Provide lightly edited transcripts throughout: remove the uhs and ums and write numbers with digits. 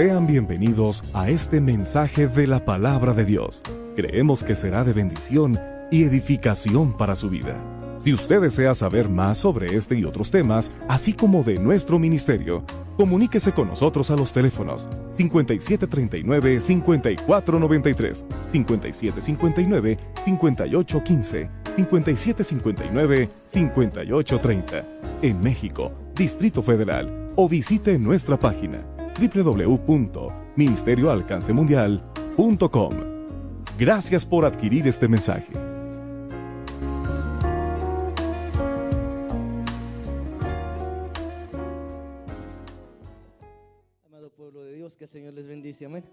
Sean bienvenidos a este mensaje de la Palabra de Dios. Creemos que será de bendición y edificación para su vida. Si usted desea saber más sobre este y otros temas, así como de nuestro ministerio, comuníquese con nosotros a los teléfonos 5739-5493, 5759-5815, 5759-5830, en México, Distrito Federal, o visite nuestra página www.ministerioalcancemundial.com. Gracias por adquirir este mensaje. Amado pueblo de Dios, que el Señor les bendice, amén.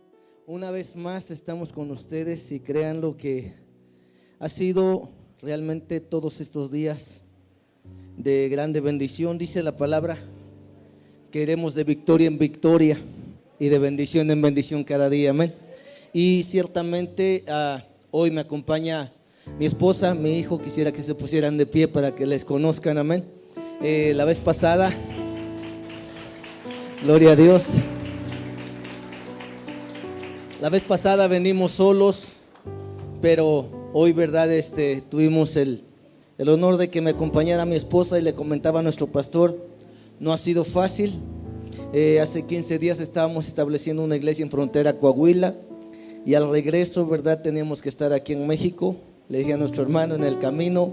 Una vez más estamos con ustedes y crean lo que ha sido realmente todos estos días de grande bendición. Dice la palabra que iremos de victoria en victoria y de bendición en bendición cada día, amén. Y ciertamente hoy me acompaña mi esposa, mi hijo. Quisiera que se pusieran de pie para que les conozcan, amén. La vez pasada, gloria a Dios, la vez pasada venimos solos, pero hoy, verdad, tuvimos el honor de que me acompañara mi esposa, y le comentaba a nuestro pastor, no ha sido fácil. Hace 15 días estábamos estableciendo una iglesia en frontera Coahuila, y al regreso, verdad, teníamos que estar aquí en México. Le dije a nuestro hermano, en el camino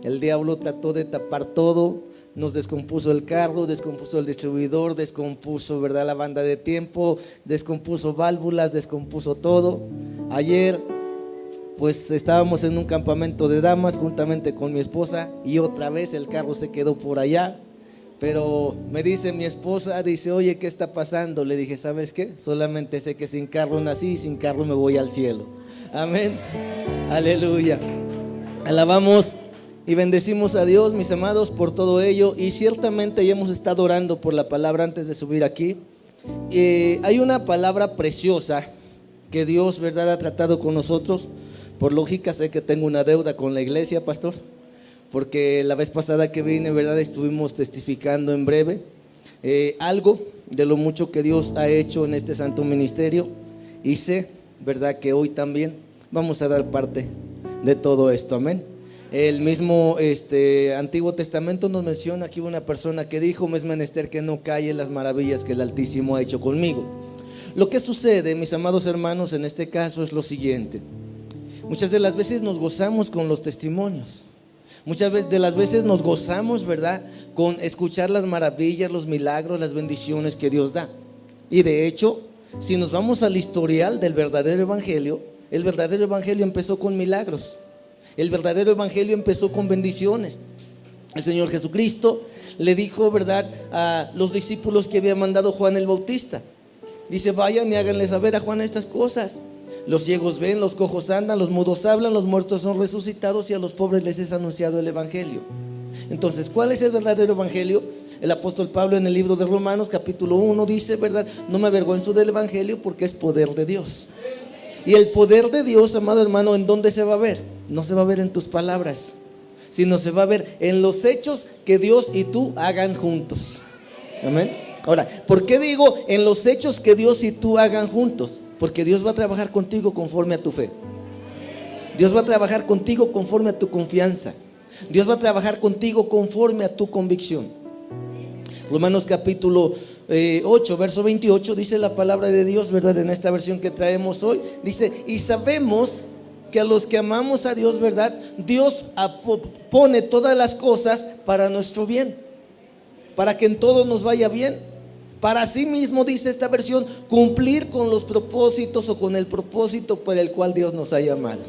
el diablo trató de tapar todo, nos descompuso el carro, descompuso el distribuidor, descompuso, verdad, la banda de tiempo, descompuso válvulas, descompuso todo. Ayer pues estábamos en un campamento de damas juntamente con mi esposa, y otra vez el carro se quedó por allá. Pero me dice mi esposa, dice, oye, ¿qué está pasando? Le dije, ¿sabes qué? Solamente sé que sin carro nací y sin carro me voy al cielo. Amén, aleluya. Alabamos y bendecimos a Dios, mis amados, por todo ello. Y ciertamente ya hemos estado orando por la palabra antes de subir aquí. Hay una palabra preciosa que Dios, verdad, ha tratado con nosotros. Por lógica sé que tengo una deuda con la iglesia, pastor, porque la vez pasada que vine, verdad, estuvimos testificando en breve algo de lo mucho que Dios ha hecho en este santo ministerio, y sé, verdad, que hoy también vamos a dar parte de todo esto, amén. El mismo Antiguo Testamento nos menciona que hubo una persona que dijo, me es menester que no calle las maravillas que el Altísimo ha hecho conmigo. Lo que sucede, mis amados hermanos, en este caso es lo siguiente: muchas de las veces nos gozamos con los testimonios. Muchas de las veces nos gozamos, ¿verdad?, con escuchar las maravillas, los milagros, las bendiciones que Dios da. Y de hecho, si nos vamos al historial del verdadero evangelio, el verdadero evangelio empezó con milagros. El verdadero evangelio empezó con bendiciones. El Señor Jesucristo le dijo, ¿verdad?, a los discípulos que había mandado Juan el Bautista. Dice, vayan y háganle saber a Juan estas cosas. Los ciegos ven, los cojos andan, los mudos hablan, los muertos son resucitados, y a los pobres les es anunciado el evangelio. Entonces, ¿cuál es el verdadero evangelio? El apóstol Pablo en el libro de Romanos capítulo 1 dice, ¿verdad?, no me avergüenzo del evangelio porque es poder de Dios. Y el poder de Dios, amado hermano, ¿en dónde se va a ver? No se va a ver en tus palabras, sino se va a ver en los hechos que Dios y tú hagan juntos. Amén. Ahora, ¿por qué digo en los hechos que Dios y tú hagan juntos? Porque Dios va a trabajar contigo conforme a tu fe. Dios va a trabajar contigo conforme a tu confianza. Dios va a trabajar contigo conforme a tu convicción. Romanos capítulo 8, verso 28, dice la palabra de Dios, ¿verdad?, en esta versión que traemos hoy. Dice, y sabemos que a los que amamos a Dios, ¿verdad?, Dios pone todas las cosas para nuestro bien, para que en todo nos vaya bien. Para sí mismo, dice esta versión, cumplir con los propósitos o con el propósito por el cual Dios nos ha llamado.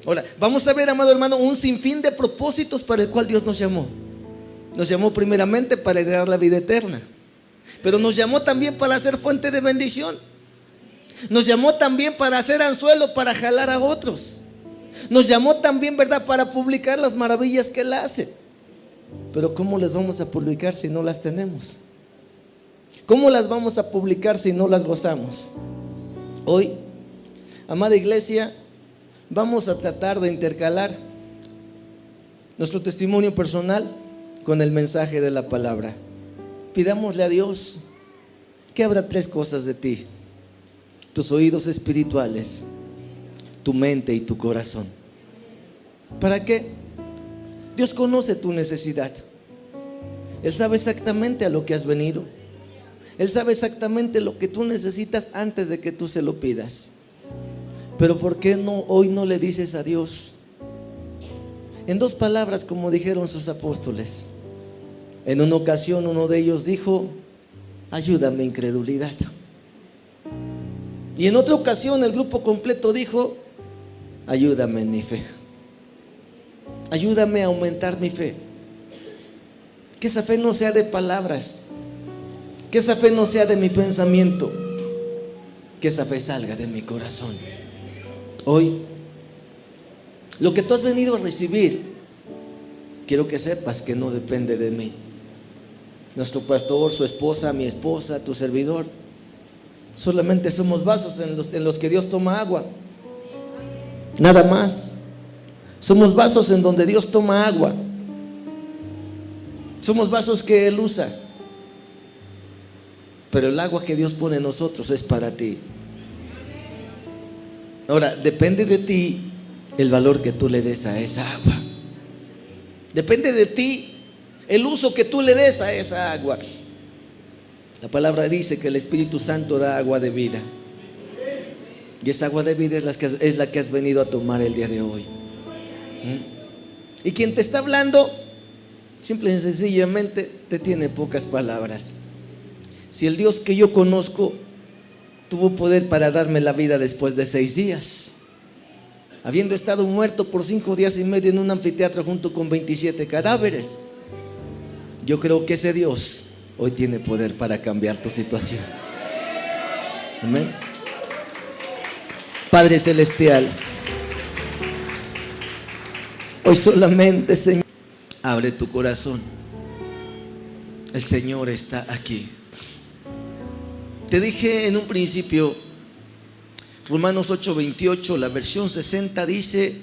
Ahora, vamos a ver, amado hermano, un sinfín de propósitos para el cual Dios nos llamó. Nos llamó primeramente para heredar la vida eterna, pero nos llamó también para ser fuente de bendición. Nos llamó también para hacer anzuelo para jalar a otros. Nos llamó también, ¿verdad?, para publicar las maravillas que Él hace. Pero ¿cómo las vamos a publicar si no las tenemos? ¿Cómo las vamos a publicar si no las gozamos? Hoy, amada iglesia, vamos a tratar de intercalar nuestro testimonio personal con el mensaje de la palabra. Pidámosle a Dios que abra tres cosas de ti: tus oídos espirituales, tu mente y tu corazón. ¿Para qué? Dios conoce tu necesidad. Él sabe exactamente a lo que has venido. Él sabe exactamente lo que tú necesitas antes de que tú se lo pidas. Pero ¿por qué hoy no le dices a Dios? En dos palabras, como dijeron sus apóstoles. En una ocasión uno de ellos dijo: ayúdame, incredulidad. Y en otra ocasión el grupo completo dijo: ayúdame en mi fe. Ayúdame a aumentar mi fe. Que esa fe no sea de palabras, que esa fe no sea de mi pensamiento, que esa fe salga de mi corazón. Hoy, lo que tú has venido a recibir, quiero que sepas que no depende de mí. Nuestro pastor, su esposa, mi esposa, tu servidor, solamente somos vasos en los que Dios toma agua. Nada más. Somos vasos en donde Dios toma agua. Somos vasos que Él usa. Pero el agua que Dios pone en nosotros es para ti. Ahora, depende de ti el valor que tú le des a esa agua. Depende de ti el uso que tú le des a esa agua. La palabra dice que el Espíritu Santo da agua de vida. Y esa agua de vida es la que has venido a tomar el día de hoy. Y quien te está hablando, simple y sencillamente, te tiene pocas palabras. Si el Dios que yo conozco tuvo poder para darme la vida después de 6 días, habiendo estado muerto por 5 días y medio en un anfiteatro junto con 27 cadáveres, yo creo que ese Dios hoy tiene poder para cambiar tu situación. Amén. Padre Celestial, hoy solamente, Señor, abre tu corazón. El Señor está aquí. Te dije en un principio, Romanos 8:28, la versión 60 dice: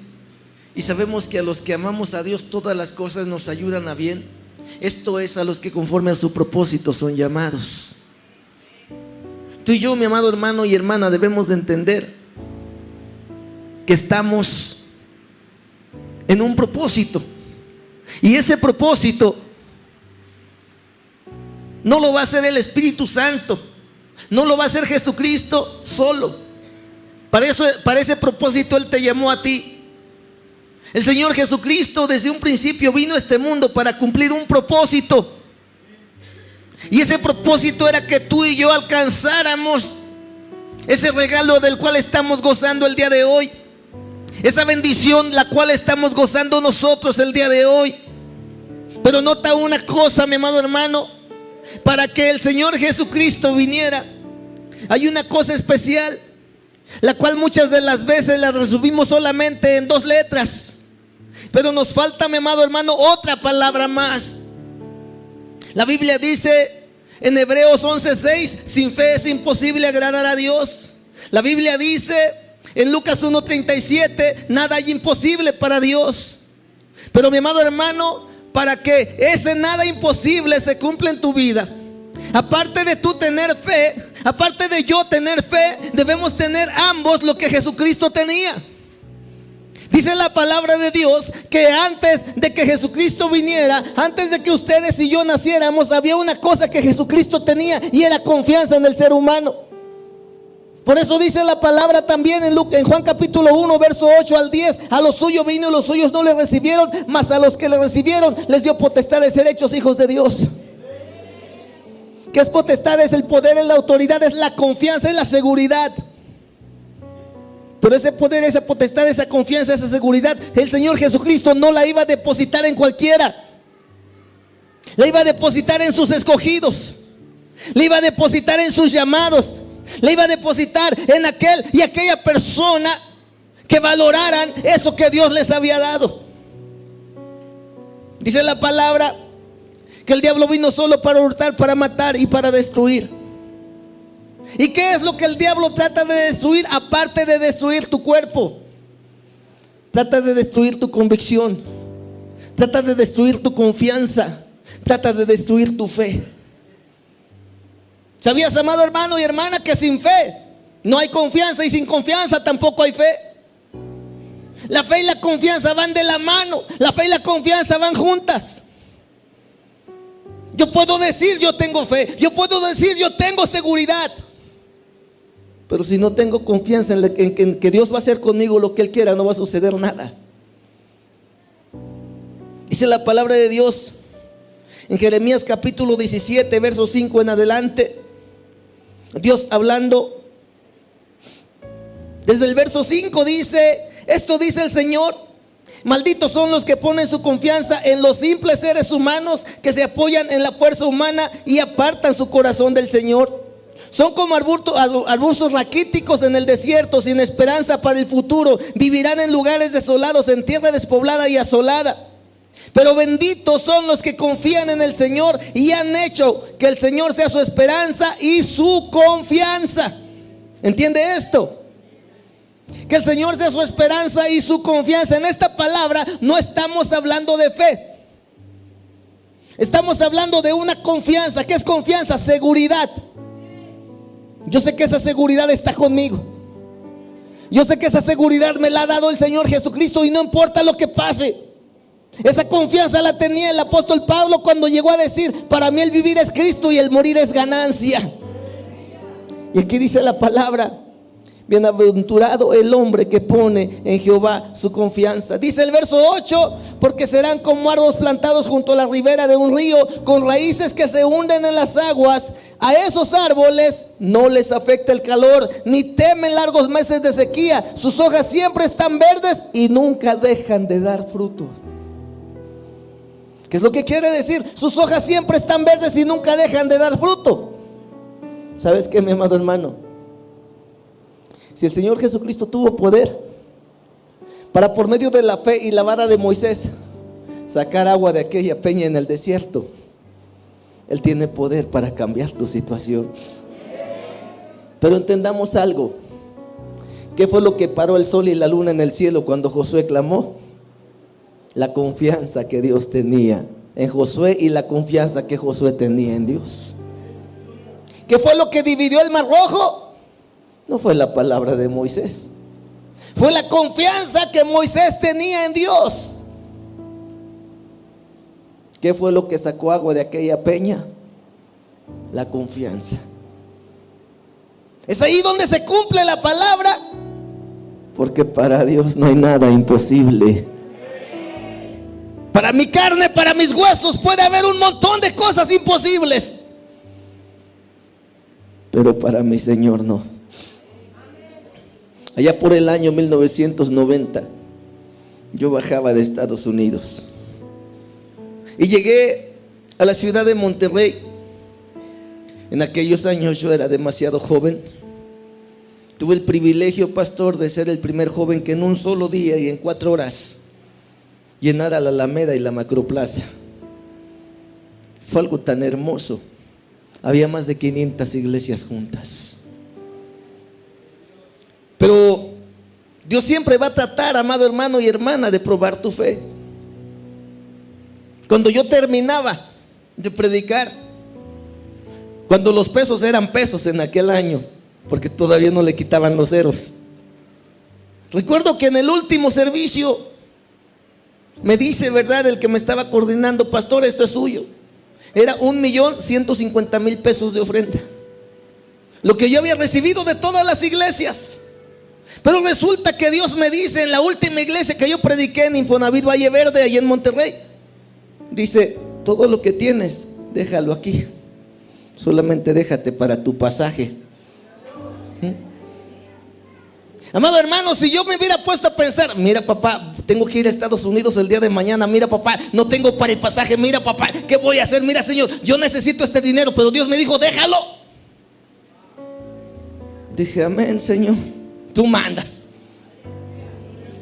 y sabemos que a los que amamos a Dios todas las cosas nos ayudan a bien. Esto es, a los que conforme a su propósito son llamados. Tú y yo, mi amado hermano y hermana, debemos de entender que estamos en un propósito. Y ese propósito no lo va a hacer el Espíritu Santo, no lo va a hacer Jesucristo solo. Para ese propósito Él te llamó a ti. El Señor Jesucristo desde un principio vino a este mundo para cumplir un propósito. Y ese propósito era que tú y yo alcanzáramos ese regalo del cual estamos gozando el día de hoy. Esa bendición la cual estamos gozando nosotros el día de hoy. Pero nota una cosa, mi amado hermano: para que el Señor Jesucristo viniera, hay una cosa especial, la cual muchas de las veces la resumimos solamente en 2 letras. Pero nos falta, mi amado hermano, otra palabra más. La Biblia dice en Hebreos 11:6: sin fe es imposible agradar a Dios. La Biblia dice en Lucas 1:37: nada hay imposible para Dios. Pero, mi amado hermano, para que ese nada imposible se cumpla en tu vida, aparte de tú tener fe, aparte de yo tener fe, debemos tener ambos lo que Jesucristo tenía. Dice la palabra de Dios que antes de que Jesucristo viniera, antes de que ustedes y yo naciéramos, había una cosa que Jesucristo tenía, y era confianza en el ser humano. Por eso dice la palabra también en Juan capítulo 1, verso 8 al 10: a los suyos vino y los suyos no le recibieron, mas a los que le recibieron les dio potestad de ser hechos hijos de Dios. ¿Qué es potestad? Es el poder, es la autoridad, es la confianza, es la seguridad. Pero ese poder, esa potestad, esa confianza, esa seguridad, el Señor Jesucristo no la iba a depositar en cualquiera. La iba a depositar en sus escogidos. La iba a depositar en sus llamados. La iba a depositar en aquel y aquella persona que valoraran eso que Dios les había dado. Dice la palabra que el diablo vino solo para hurtar, para matar y para destruir. ¿Y qué es lo que el diablo trata de destruir? Aparte de destruir tu cuerpo, trata de destruir tu convicción, trata de destruir tu confianza, trata de destruir tu fe. ¿Sabías, amado hermano y hermana, que sin fe no hay confianza y sin confianza tampoco hay fe? La fe y la confianza van de la mano. La fe y la confianza van juntas. Yo puedo decir yo tengo fe, yo puedo decir yo tengo seguridad, pero si no tengo confianza en que Dios va a hacer conmigo lo que Él quiera, no va a suceder nada. Dice la palabra de Dios en Jeremías capítulo 17, verso 5 en adelante. Dios hablando desde el verso 5 dice: esto dice el Señor: malditos son los que ponen su confianza en los simples seres humanos, que se apoyan en la fuerza humana y apartan su corazón del Señor. Son como arbustos raquíticos en el desierto, sin esperanza para el futuro. Vivirán en lugares desolados, en tierra despoblada y asolada. Pero benditos son los que confían en el Señor y han hecho que el Señor sea su esperanza y su confianza. ¿Entiende esto? Que el Señor sea su esperanza y su confianza. En esta palabra no estamos hablando de fe. Estamos hablando de una confianza. ¿Qué es confianza? Seguridad. Yo sé que esa seguridad está conmigo. Yo sé que esa seguridad me la ha dado el Señor Jesucristo y no importa lo que pase. Esa confianza la tenía el apóstol Pablo cuando llegó a decir: para mí el vivir es Cristo y el morir es ganancia. Y aquí dice la palabra: bienaventurado el hombre que pone en Jehová su confianza. Dice el verso 8: porque serán como árboles plantados junto a la ribera de un río, con raíces que se hunden en las aguas. A esos árboles no les afecta el calor, ni temen largos meses de sequía. Sus hojas siempre están verdes y nunca dejan de dar fruto. ¿Qué es lo que quiere decir? Sus hojas siempre están verdes y nunca dejan de dar fruto. ¿Sabes qué, mi amado hermano? Si el Señor Jesucristo tuvo poder para, por medio de la fe y la vara de Moisés, sacar agua de aquella peña en el desierto, Él tiene poder para cambiar tu situación. Pero entendamos algo. ¿Qué fue lo que paró el sol y la luna en el cielo cuando Josué clamó? La confianza que Dios tenía en Josué y la confianza que Josué tenía en Dios. ¿Qué fue lo que dividió el mar rojo? No fue la palabra de Moisés, fue la confianza que Moisés tenía en Dios. ¿Qué fue lo que sacó agua de aquella peña? La confianza. Es ahí donde se cumple la palabra, porque para Dios no hay nada imposible. Para mi carne, para mis huesos puede haber un montón de cosas imposibles, pero para mi Señor no. Allá por el año 1990, yo bajaba de Estados Unidos y llegué a la ciudad de Monterrey. En aquellos años yo era demasiado joven. Tuve el privilegio, pastor, de ser el primer joven que en un solo día y en 4 horas llenara la Alameda y la Macroplaza. Fue algo tan hermoso. Había más de 500 iglesias juntas. Pero Dios siempre va a tratar, amado hermano y hermana, de probar tu fe. Cuando yo terminaba de predicar, cuando los pesos eran pesos en aquel año, porque todavía no le quitaban los ceros, recuerdo que en el último servicio me dice, ¿verdad?, el que me estaba coordinando: pastor, esto es suyo. Era 1,150,000 pesos de ofrenda, lo que yo había recibido de todas las iglesias. Pero resulta que Dios me dice en la última iglesia que yo prediqué, en Infonavit Valle Verde, allí en Monterrey, dice: todo lo que tienes, déjalo aquí, solamente déjate para tu pasaje. Amado hermano, si yo me hubiera puesto a pensar: mira papá, tengo que ir a Estados Unidos el día de mañana, mira papá, no tengo para el pasaje, mira papá, ¿qué voy a hacer? Mira Señor, yo necesito este dinero, pero Dios me dijo: déjalo. Dije: amén, Señor, tú mandas.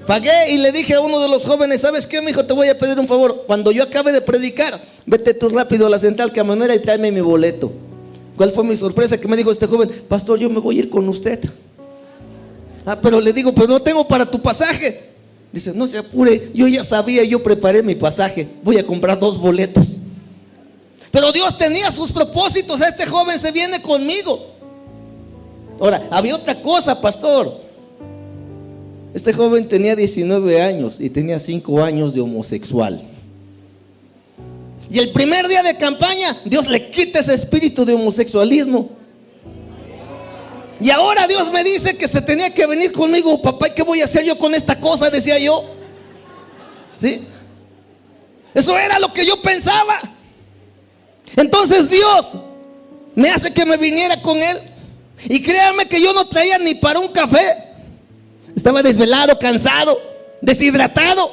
Pagué y le dije a uno de los jóvenes: ¿sabes qué, mijo? Te voy a pedir un favor. Cuando yo acabe de predicar, vete tú rápido a la central camionera y tráeme mi boleto. ¿Cuál fue mi sorpresa? Que me dijo este joven: pastor, yo me voy a ir con usted. Pero le digo: pues no tengo para tu pasaje. Dice: no se apure, yo ya sabía, yo preparé mi pasaje, voy a comprar 2 boletos. Pero Dios tenía sus propósitos. Este joven se viene conmigo. Ahora, había otra cosa, pastor. Este joven tenía 19 años y tenía 5 años de homosexual. Y el primer día de campaña, Dios le quita ese espíritu de homosexualismo. Y ahora Dios me dice que se tenía que venir conmigo. Papá, ¿qué voy a hacer yo con esta cosa? Decía yo. ¿Sí? Eso era lo que yo pensaba. Entonces Dios me hace que me viniera con él. Y créanme que yo no traía ni para un café. Estaba desvelado, cansado, deshidratado.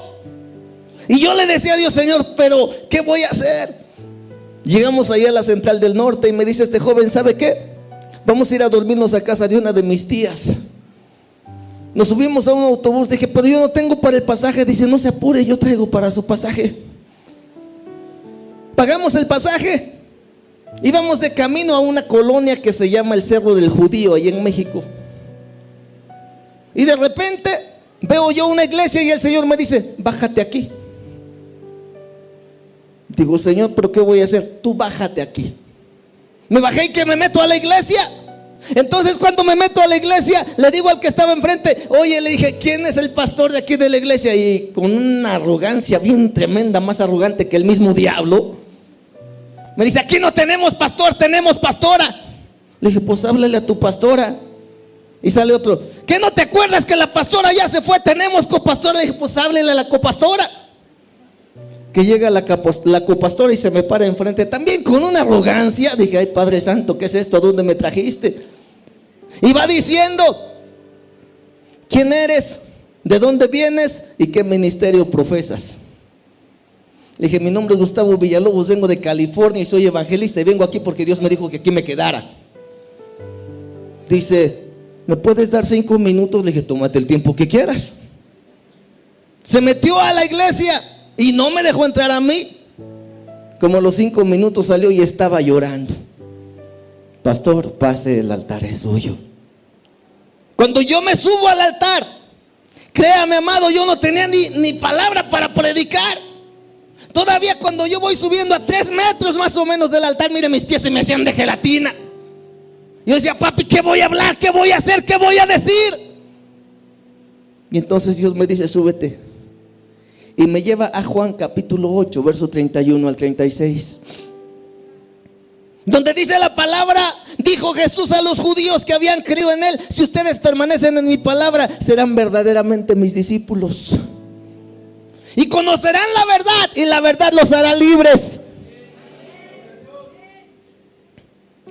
Y yo le decía a Dios: Señor, pero ¿qué voy a hacer? Llegamos ahí a la Central del Norte y me dice este joven: ¿sabe qué? Vamos a ir a dormirnos a casa de una de mis tías. Nos subimos a un autobús. Dije: pero yo no tengo para el pasaje. Dice: no se apure, yo traigo para su pasaje. Pagamos el pasaje. Íbamos de camino a una colonia que se llama el Cerro del Judío, ahí en México. Y de repente veo yo una iglesia y el Señor me dice: bájate aquí. Digo: Señor, ¿pero qué voy a hacer? Tú bájate aquí. Me bajé y que me meto a la iglesia. Entonces cuando me meto a la iglesia, le digo al que estaba enfrente: oye, le dije, ¿quién es el pastor de aquí de la iglesia? Y con una arrogancia bien tremenda, más arrogante que el mismo diablo, me dice: aquí no tenemos pastor, tenemos pastora. Le dije: pues háblale a tu pastora. Y sale otro: ¿qué no te acuerdas que la pastora ya se fue? Tenemos copastora. Le dije: pues háblele a la copastora. Que llega la copastora y se me para enfrente, también con una arrogancia. Dije: ay, Padre Santo, ¿qué es esto? ¿A dónde me trajiste? Y va diciendo: ¿quién eres? ¿De dónde vienes? ¿Y qué ministerio profesas? Le dije: mi nombre es Gustavo Villalobos, vengo de California y soy evangelista y vengo aquí porque Dios me dijo que aquí me quedara. Dice: ¿me puedes dar 5 minutos? Le dije: tómate el tiempo que quieras. Se metió a la iglesia y no me dejó entrar a mí. Como a los 5 minutos salió y estaba llorando. Pastor, pase, el altar es suyo. Cuando yo me subo al altar, créame, amado, yo no tenía ni palabra para predicar. Todavía cuando yo voy subiendo a 3 metros más o menos del altar, mire, mis pies se me hacían de gelatina. Yo decía: papi, ¿qué voy a hablar? ¿Qué voy a hacer? ¿Qué voy a decir? Y entonces Dios me dice: súbete. Y me lleva a Juan capítulo 8, verso 31 al 36. Donde dice la palabra: dijo Jesús a los judíos que habían creído en él: si ustedes permanecen en mi palabra, serán verdaderamente mis discípulos. Y conocerán la verdad, y la verdad los hará libres.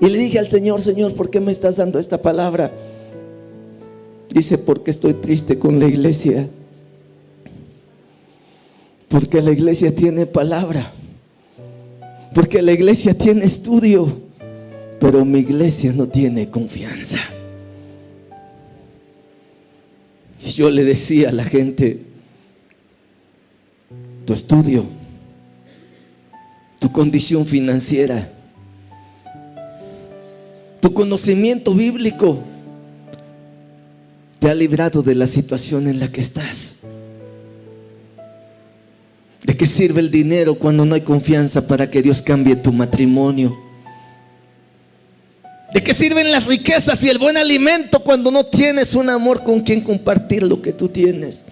Y le dije al Señor: Señor, ¿por qué me estás dando esta palabra? Dice: porque estoy triste con la iglesia. Porque la iglesia tiene palabra. Porque la iglesia tiene estudio. Pero mi iglesia no tiene confianza. Y yo le decía a la gente: tu estudio, tu condición financiera, tu conocimiento bíblico te ha librado de la situación en la que estás. ¿De qué sirve el dinero cuando no hay confianza para que Dios cambie tu matrimonio? ¿De qué sirven las riquezas y el buen alimento cuando no tienes un amor con quien compartir lo que tú tienes?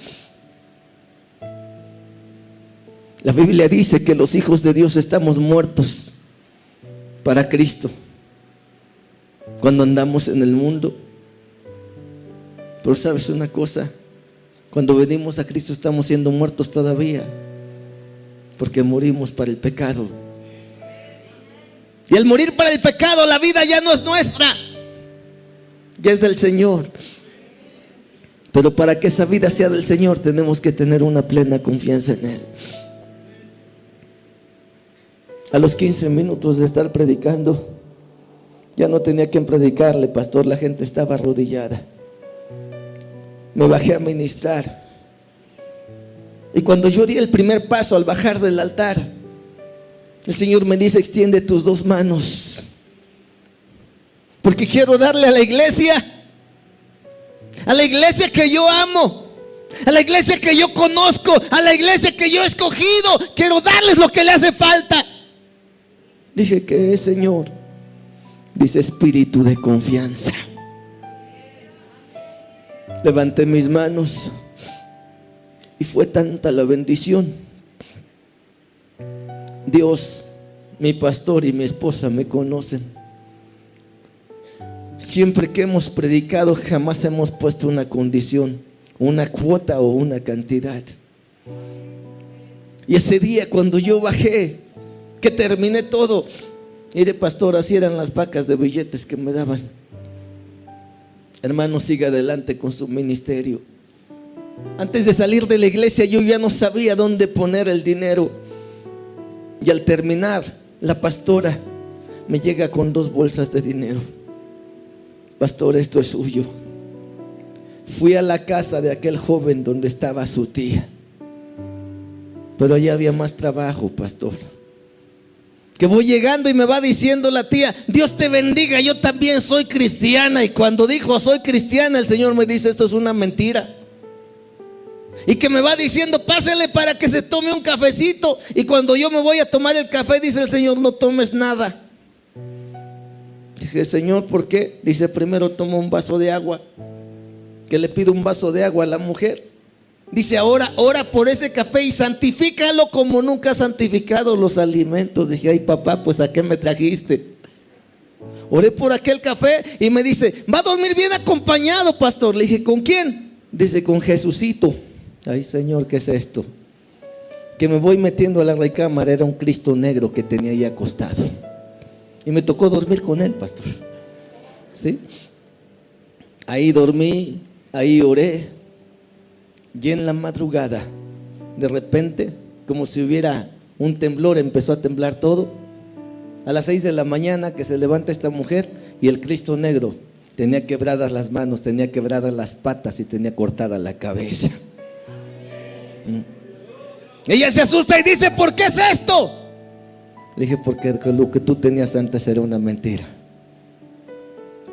La Biblia dice que los hijos de Dios estamos muertos para Cristo cuando andamos en el mundo. Pero ¿sabes una cosa? Cuando venimos a Cristo estamos siendo muertos todavía, porque morimos para el pecado. Y al morir para el pecado, la vida ya no es nuestra, ya es del Señor. Pero para que esa vida sea del Señor, tenemos que tener una plena confianza en Él. A los 15 minutos de estar predicando, ya no tenía quien predicarle, pastor, la gente estaba arrodillada. Me bajé a ministrar. Y cuando yo di el primer paso al bajar del altar, el Señor me dice: extiende tus 2 manos, porque quiero darle a la iglesia que yo amo, a la iglesia que yo conozco, a la iglesia que yo he escogido. Quiero darles lo que le hace falta. Dije, ¿qué es, Señor? Dice, espíritu de confianza. Levanté mis manos y fue tanta la bendición. Dios, mi pastor y mi esposa me conocen. Siempre que hemos predicado, jamás hemos puesto una condición, una cuota o una cantidad. Y ese día cuando yo bajé, que terminé todo, mire, pastor, así eran las pacas de billetes que me daban. Hermano, siga adelante con su ministerio. Antes de salir de la iglesia yo ya no sabía dónde poner el dinero. Y al terminar, la pastora me llega con 2 bolsas de dinero. Pastor, esto es suyo. Fui a la casa de aquel joven donde estaba su tía, pero allá había más trabajo, pastor. Que voy llegando y me va diciendo la tía, Dios te bendiga, yo también soy cristiana. Y cuando dijo soy cristiana, el Señor me dice, esto es una mentira. Y que me va diciendo, pásele para que se tome un cafecito. Y cuando yo me voy a tomar el café, dice el Señor, no tomes nada. Dije, Señor, ¿por qué? Dice, primero toma un vaso de agua. Que le pido un vaso de agua a la mujer. Dice, ahora ora por ese café y santifícalo como nunca has santificado los alimentos. Dije, ay papá, pues ¿a qué me trajiste? Oré por aquel café y me dice, va a dormir bien acompañado, pastor. Le dije, ¿con quién? Dice, con Jesucito. Ay, Señor, ¿qué es esto? Que me voy metiendo a la recámara, era un Cristo negro que tenía ahí acostado. Y me tocó dormir con él, pastor. ¿Sí? Ahí dormí, ahí oré. Y en la madrugada, de repente, como si hubiera un temblor, empezó a temblar todo. A las 6 de la mañana que se levanta esta mujer y el Cristo negro tenía quebradas las manos, tenía quebradas las patas y tenía cortada la cabeza. Ella se asusta y dice, ¿por qué es esto? Le dije, porque lo que tú tenías antes era una mentira.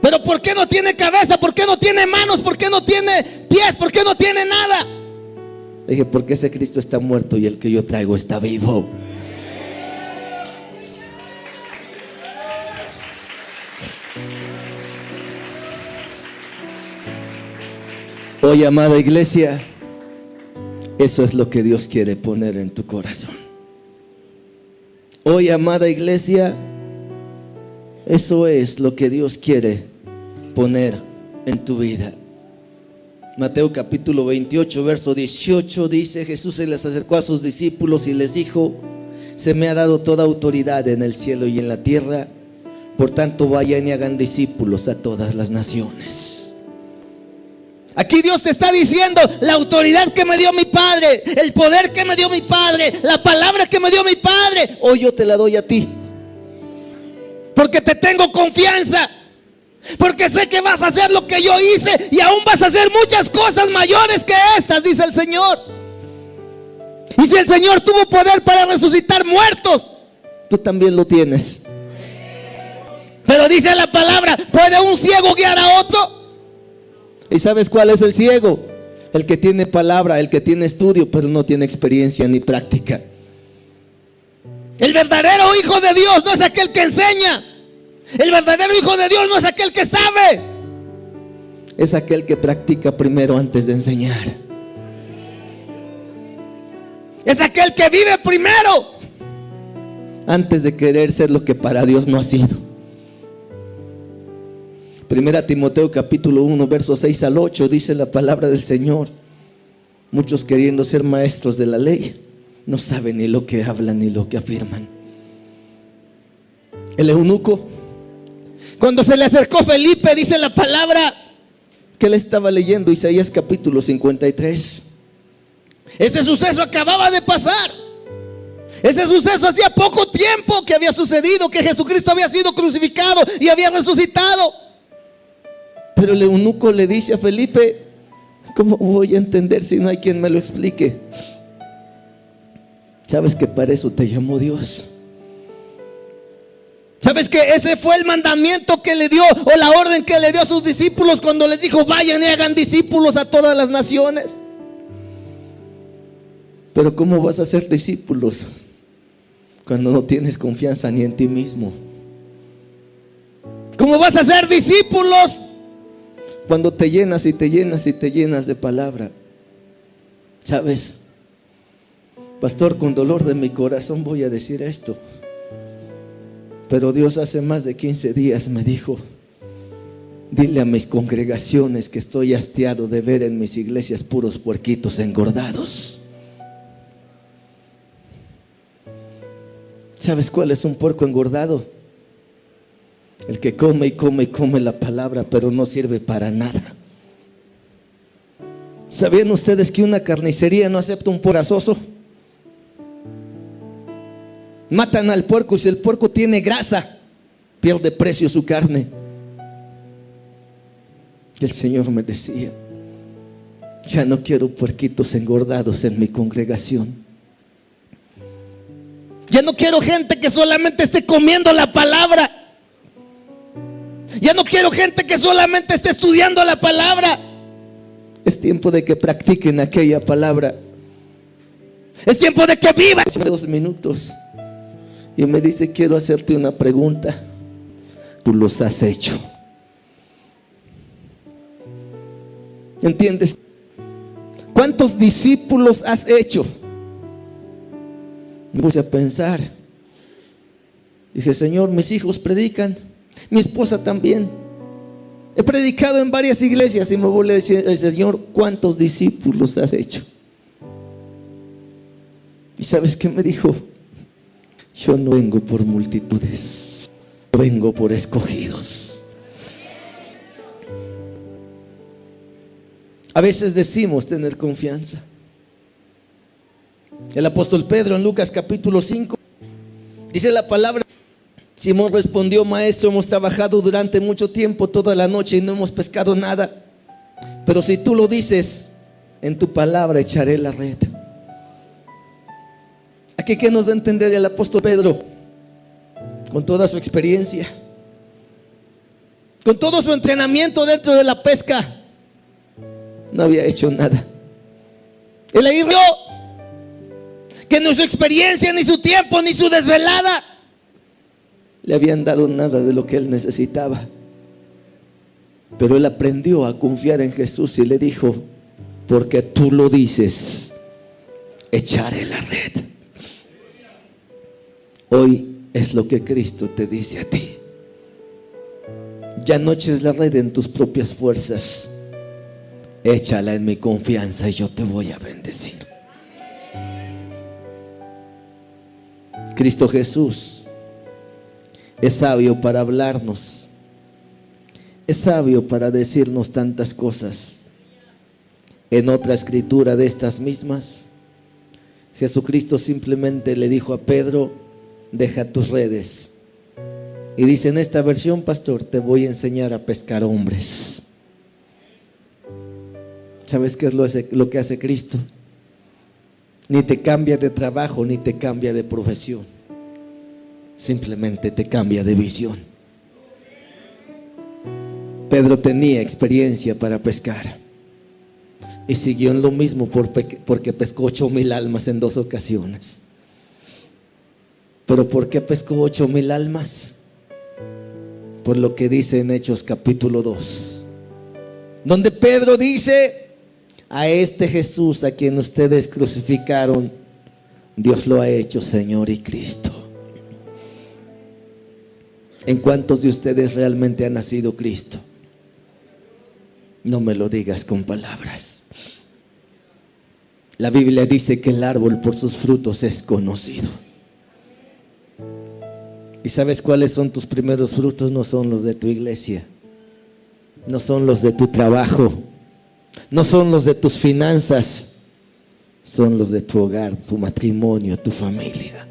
Pero ¿por qué no tiene cabeza? ¿Por qué no tiene manos? ¿Por qué no tiene pies? ¿Por qué no tiene nada? Le dije, porque ese Cristo está muerto y el que yo traigo está vivo. Hoy, amada iglesia, eso es lo que Dios quiere poner en tu corazón. Hoy, amada iglesia, eso es lo que Dios quiere poner en tu vida. Mateo capítulo 28, verso 18 dice, Jesús se les acercó a sus discípulos y les dijo, se me ha dado toda autoridad en el cielo y en la tierra, por tanto vayan y hagan discípulos a todas las naciones. Aquí Dios te está diciendo, la autoridad que me dio mi Padre, el poder que me dio mi Padre, la palabra que me dio mi Padre, hoy yo te la doy a ti. Porque te tengo confianza, porque sé que vas a hacer lo que yo hice y aún vas a hacer muchas cosas mayores que estas, dice el Señor. Y si el Señor tuvo poder para resucitar muertos, tú también lo tienes. Pero dice la palabra, ¿puede un ciego guiar a otro? ¿Y sabes cuál es el ciego? El que tiene palabra, el que tiene estudio, pero no tiene experiencia ni práctica. El verdadero hijo de Dios no es aquel que enseña. El verdadero hijo de Dios no es aquel que sabe. Es aquel que practica primero antes de enseñar. Es aquel que vive primero antes de querer ser lo que para Dios no ha sido. Primera Timoteo capítulo 1, versos 6 al 8 dice la palabra del Señor. Muchos queriendo ser maestros de la ley no saben ni lo que hablan ni lo que afirman. El eunuco, cuando se le acercó Felipe, dice la palabra que él estaba leyendo Isaías capítulo 53. Ese suceso acababa de pasar. Ese suceso hacía poco tiempo que había sucedido, que Jesucristo había sido crucificado y había resucitado. Pero el eunuco le dice a Felipe, ¿cómo voy a entender si no hay quien me lo explique? ¿Sabes que para eso te llamó Dios? ¿Sabes que ese fue el mandamiento que le dio, o la orden que le dio a sus discípulos cuando les dijo, vayan y hagan discípulos a todas las naciones? Pero ¿cómo vas a ser discípulos? cuando no tienes confianza ni en ti mismo? ¿Cómo vas a ser discípulos cuando te llenas y te llenas y te llenas de palabra? ¿Sabes? Pastor, con dolor de mi corazón voy a decir esto, pero Dios hace más de 15 días me dijo: dile a mis congregaciones que estoy hastiado de ver en mis iglesias puros puerquitos engordados. ¿Sabes cuál es un puerco engordado? El que come y come y come la palabra, pero no sirve para nada. ¿Sabían ustedes que una carnicería no acepta un porazoso? Matan al puerco y si el puerco tiene grasa, pierde precio su carne. Y el Señor me decía: ya no quiero puerquitos engordados en mi congregación. Ya no quiero gente que solamente esté comiendo la palabra. Ya no quiero gente que solamente esté estudiando la palabra. Es tiempo de que practiquen aquella palabra. Es tiempo de que vivan. 2 minutos. Y me dice: quiero hacerte una pregunta. Tú los has hecho. ¿Entiendes? ¿Cuántos discípulos has hecho? Me puse a pensar. Dije: Señor, mis hijos predican, mi esposa también. He predicado en varias iglesias y me vuelve a decir el Señor: ¿cuántos discípulos has hecho? ¿Y sabes qué me dijo? Yo no vengo por multitudes, vengo por escogidos. A veces decimos tener confianza. El apóstol Pedro en Lucas capítulo 5 dice la palabra: Simón respondió: Maestro, hemos trabajado durante mucho tiempo, toda la noche, y no hemos pescado nada. Pero si tú lo dices, en tu palabra echaré la red. Aquí, ¿qué nos da a entender el apóstol Pedro? Con toda su experiencia, con todo su entrenamiento dentro de la pesca, no había hecho nada. Él ahí vio que ni su experiencia, ni su tiempo, ni su desvelada le habían dado nada de lo que él necesitaba. Pero él aprendió a confiar en Jesús y le dijo: porque tú lo dices, echaré la red. Hoy es lo que Cristo te dice a ti. Ya no eches la red en tus propias fuerzas, échala en mi confianza y yo te voy a bendecir. Cristo Jesús es sabio para hablarnos, es sabio para decirnos tantas cosas. En otra escritura de estas mismas, Jesucristo simplemente le dijo a Pedro: deja tus redes. Y dice en esta versión: pastor, te voy a enseñar a pescar hombres. ¿Sabes qué es lo que hace Cristo? Ni te cambia de trabajo, ni te cambia de profesión. Simplemente te cambia de visión. Pedro tenía experiencia para pescar y siguió en lo mismo porque pescó 8,000 almas en 2 ocasiones. ¿Pero por qué pescó 8,000 almas? Por lo que dice en Hechos capítulo 2, donde Pedro dice: a este Jesús a quien ustedes crucificaron, Dios lo ha hecho Señor y Cristo. ¿En cuántos de ustedes realmente ha nacido Cristo? No me lo digas con palabras. La Biblia dice que el árbol por sus frutos es conocido. ¿Y sabes cuáles son tus primeros frutos? No son los de tu iglesia, no son los de tu trabajo, no son los de tus finanzas, son los de tu hogar, tu matrimonio, tu familia.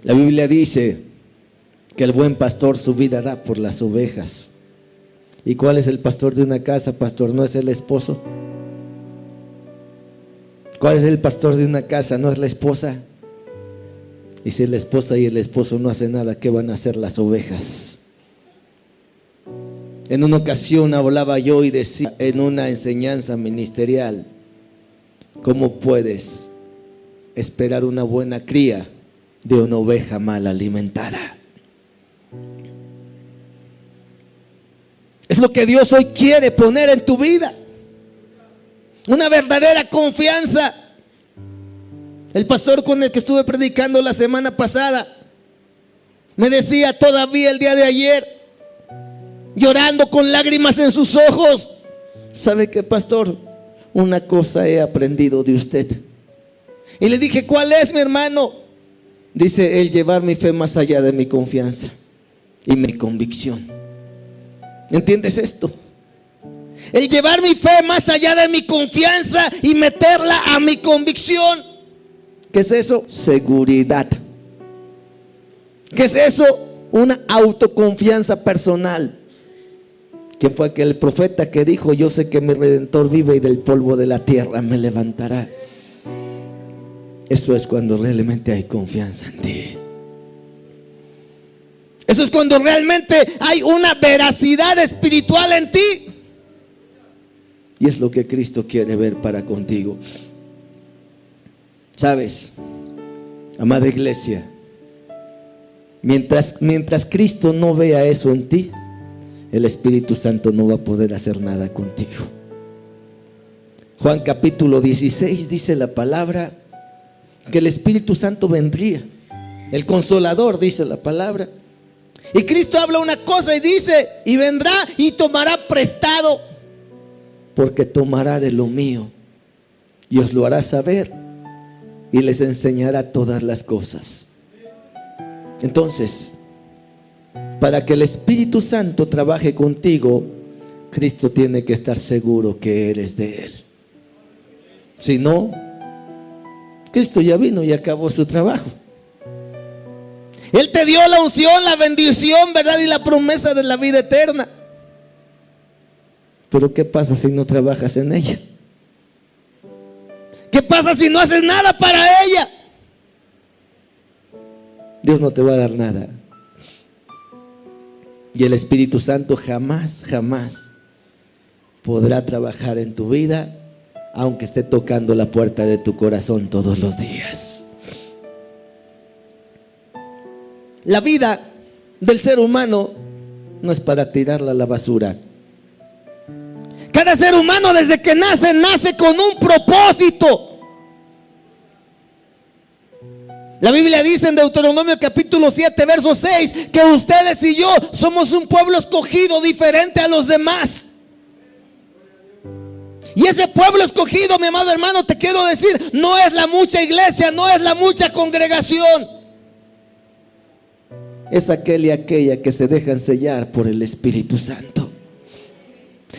La Biblia dice que el buen pastor su vida da por las ovejas. ¿Y cuál es el pastor de una casa, pastor? ¿No es el esposo? ¿Cuál es el pastor de una casa? ¿No es la esposa? Y si la esposa y el esposo no hacen nada, ¿qué van a hacer las ovejas? En una ocasión hablaba yo y decía en una enseñanza ministerial: ¿cómo puedes esperar una buena cría de una oveja mal alimentada. Es lo que Dios hoy quiere poner en tu vida. Una verdadera confianza. El pastor con el que estuve predicando la semana pasada me decía todavía el día de ayer, llorando con lágrimas en sus ojos: ¿sabe qué, pastor? Una cosa he aprendido de usted. Y le dije: ¿cuál es, mi hermano? Dice: el llevar mi fe más allá de mi confianza y mi convicción. ¿Entiendes esto? El llevar mi fe más allá de mi confianza y meterla a mi convicción. ¿Qué es eso? Seguridad. ¿Qué es eso? Una autoconfianza personal. ¿Quién fue aquel profeta que dijo: yo sé que mi Redentor vive y del polvo de la tierra me levantará? Eso es cuando realmente hay confianza en ti. Eso es cuando realmente hay una veracidad espiritual en ti. Y es lo que Cristo quiere ver para contigo. ¿Sabes, amada iglesia? Mientras Cristo no vea eso en ti, el Espíritu Santo no va a poder hacer nada contigo. Juan capítulo 16 dice la palabra que el Espíritu Santo vendría, el Consolador, dice la palabra. Y Cristo habla una cosa y dice: y vendrá y tomará prestado, porque tomará de lo mío y os lo hará saber y les enseñará todas las cosas. Entonces, para que el Espíritu Santo trabaje contigo, Cristo tiene que estar seguro que eres de Él. Si no, Cristo ya vino y acabó su trabajo. Él te dio la unción, la bendición, ¿verdad? Y la promesa de la vida eterna. Pero ¿qué pasa si no trabajas en ella? ¿Qué pasa si no haces nada para ella? Dios no te va a dar nada. Y el Espíritu Santo jamás podrá trabajar en tu vida, aunque esté tocando la puerta de tu corazón todos los días. La vida del ser humano no es para tirarla a la basura. Cada ser humano desde que nace con un propósito. La Biblia dice en Deuteronomio capítulo 7 verso 6 que ustedes y yo somos un pueblo escogido diferente a los demás. Y ese pueblo escogido, mi amado hermano, te quiero decir, no es la mucha iglesia, no es la mucha congregación. Es aquel y aquella que se dejan sellar por el Espíritu Santo.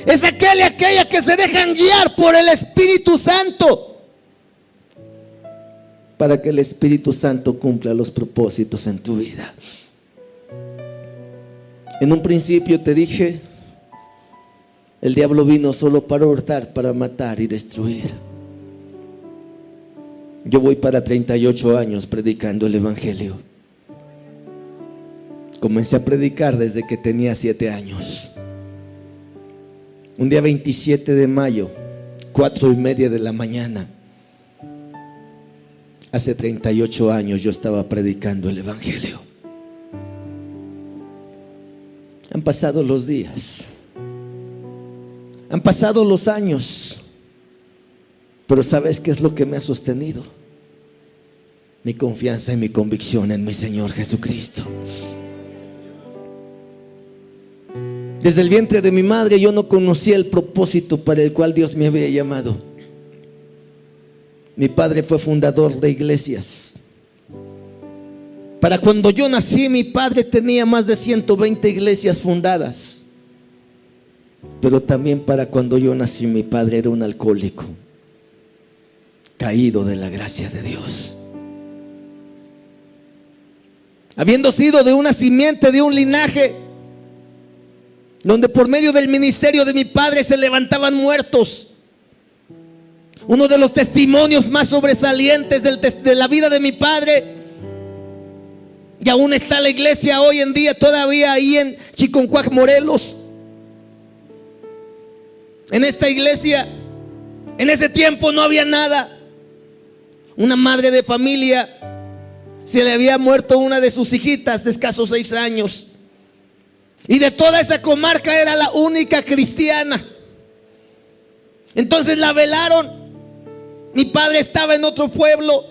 Es aquel y aquella que se dejan guiar por el Espíritu Santo, para que el Espíritu Santo cumpla los propósitos en tu vida. En un principio te dije, el diablo vino solo para hurtar, para matar y destruir. Yo voy para 38 años predicando el Evangelio. Comencé a predicar desde que tenía 7 años. Un día 27 de mayo, 4:30 de la mañana, hace 38 años yo estaba predicando el Evangelio. Han pasado los días, han pasado los años, pero ¿sabes qué es lo que me ha sostenido? Mi confianza y mi convicción en mi Señor Jesucristo. Desde el vientre de mi madre yo no conocía el propósito para el cual Dios me había llamado. Mi padre fue fundador de iglesias. Para cuando yo nací, mi padre tenía más de 120 iglesias fundadas. Pero también para cuando yo nací, mi padre era un alcohólico, caído de la gracia de Dios. Habiendo sido de una simiente, de un linaje donde por medio del ministerio de mi padre se levantaban muertos. Uno de los testimonios más sobresalientes de la vida de mi padre, y aún está la iglesia hoy en día todavía ahí en Chiconcuac, Morelos. En esta iglesia, en ese tiempo no había nada. una madre de familia, se le había muerto una de sus hijitas de escasos 6 años. Y de toda esa comarca era la única cristiana. Entonces la velaron. Mi padre estaba en otro pueblo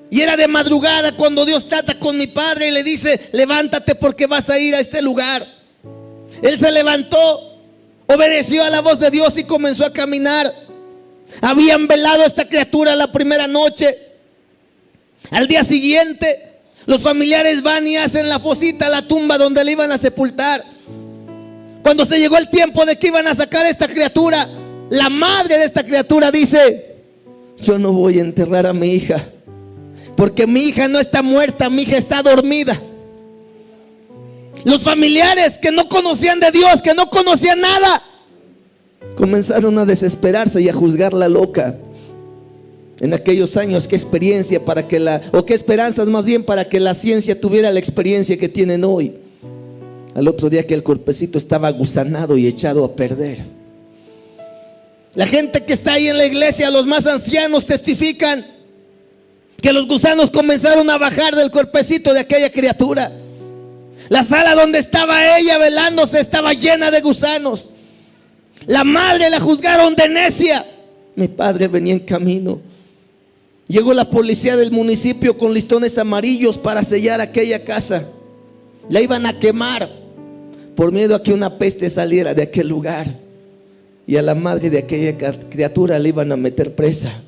y era de madrugada cuando Dios trata con mi padre y le dice: levántate porque vas a ir a este lugar. Él se levantó, obedeció a la voz de Dios y comenzó a caminar. Habían velado a esta criatura la primera noche. Al día siguiente, los familiares van y hacen la fosita, la tumba donde le iban a sepultar. Cuando se llegó el tiempo de que iban a sacar a esta criatura, la madre de esta criatura dice: yo no voy a enterrar a mi hija, porque mi hija no está muerta, mi hija está dormida. Los familiares que no conocían de Dios, que no conocían nada, comenzaron a desesperarse y a juzgarla loca. En aquellos años, qué experiencia para que qué esperanzas más bien para que la ciencia tuviera la experiencia que tienen hoy. Al otro día que el cuerpecito estaba gusanado y echado a perder. La gente que está ahí en la iglesia, los más ancianos, testifican que los gusanos comenzaron a bajar del cuerpecito de aquella criatura. La sala donde estaba ella velándose estaba llena de gusanos. La madre la juzgaron de necia. Mi padre venía en camino. Llegó la policía del municipio con listones amarillos para sellar aquella casa. La iban a quemar por miedo a que una peste saliera de aquel lugar. Y a la madre de aquella criatura le iban a meter presa.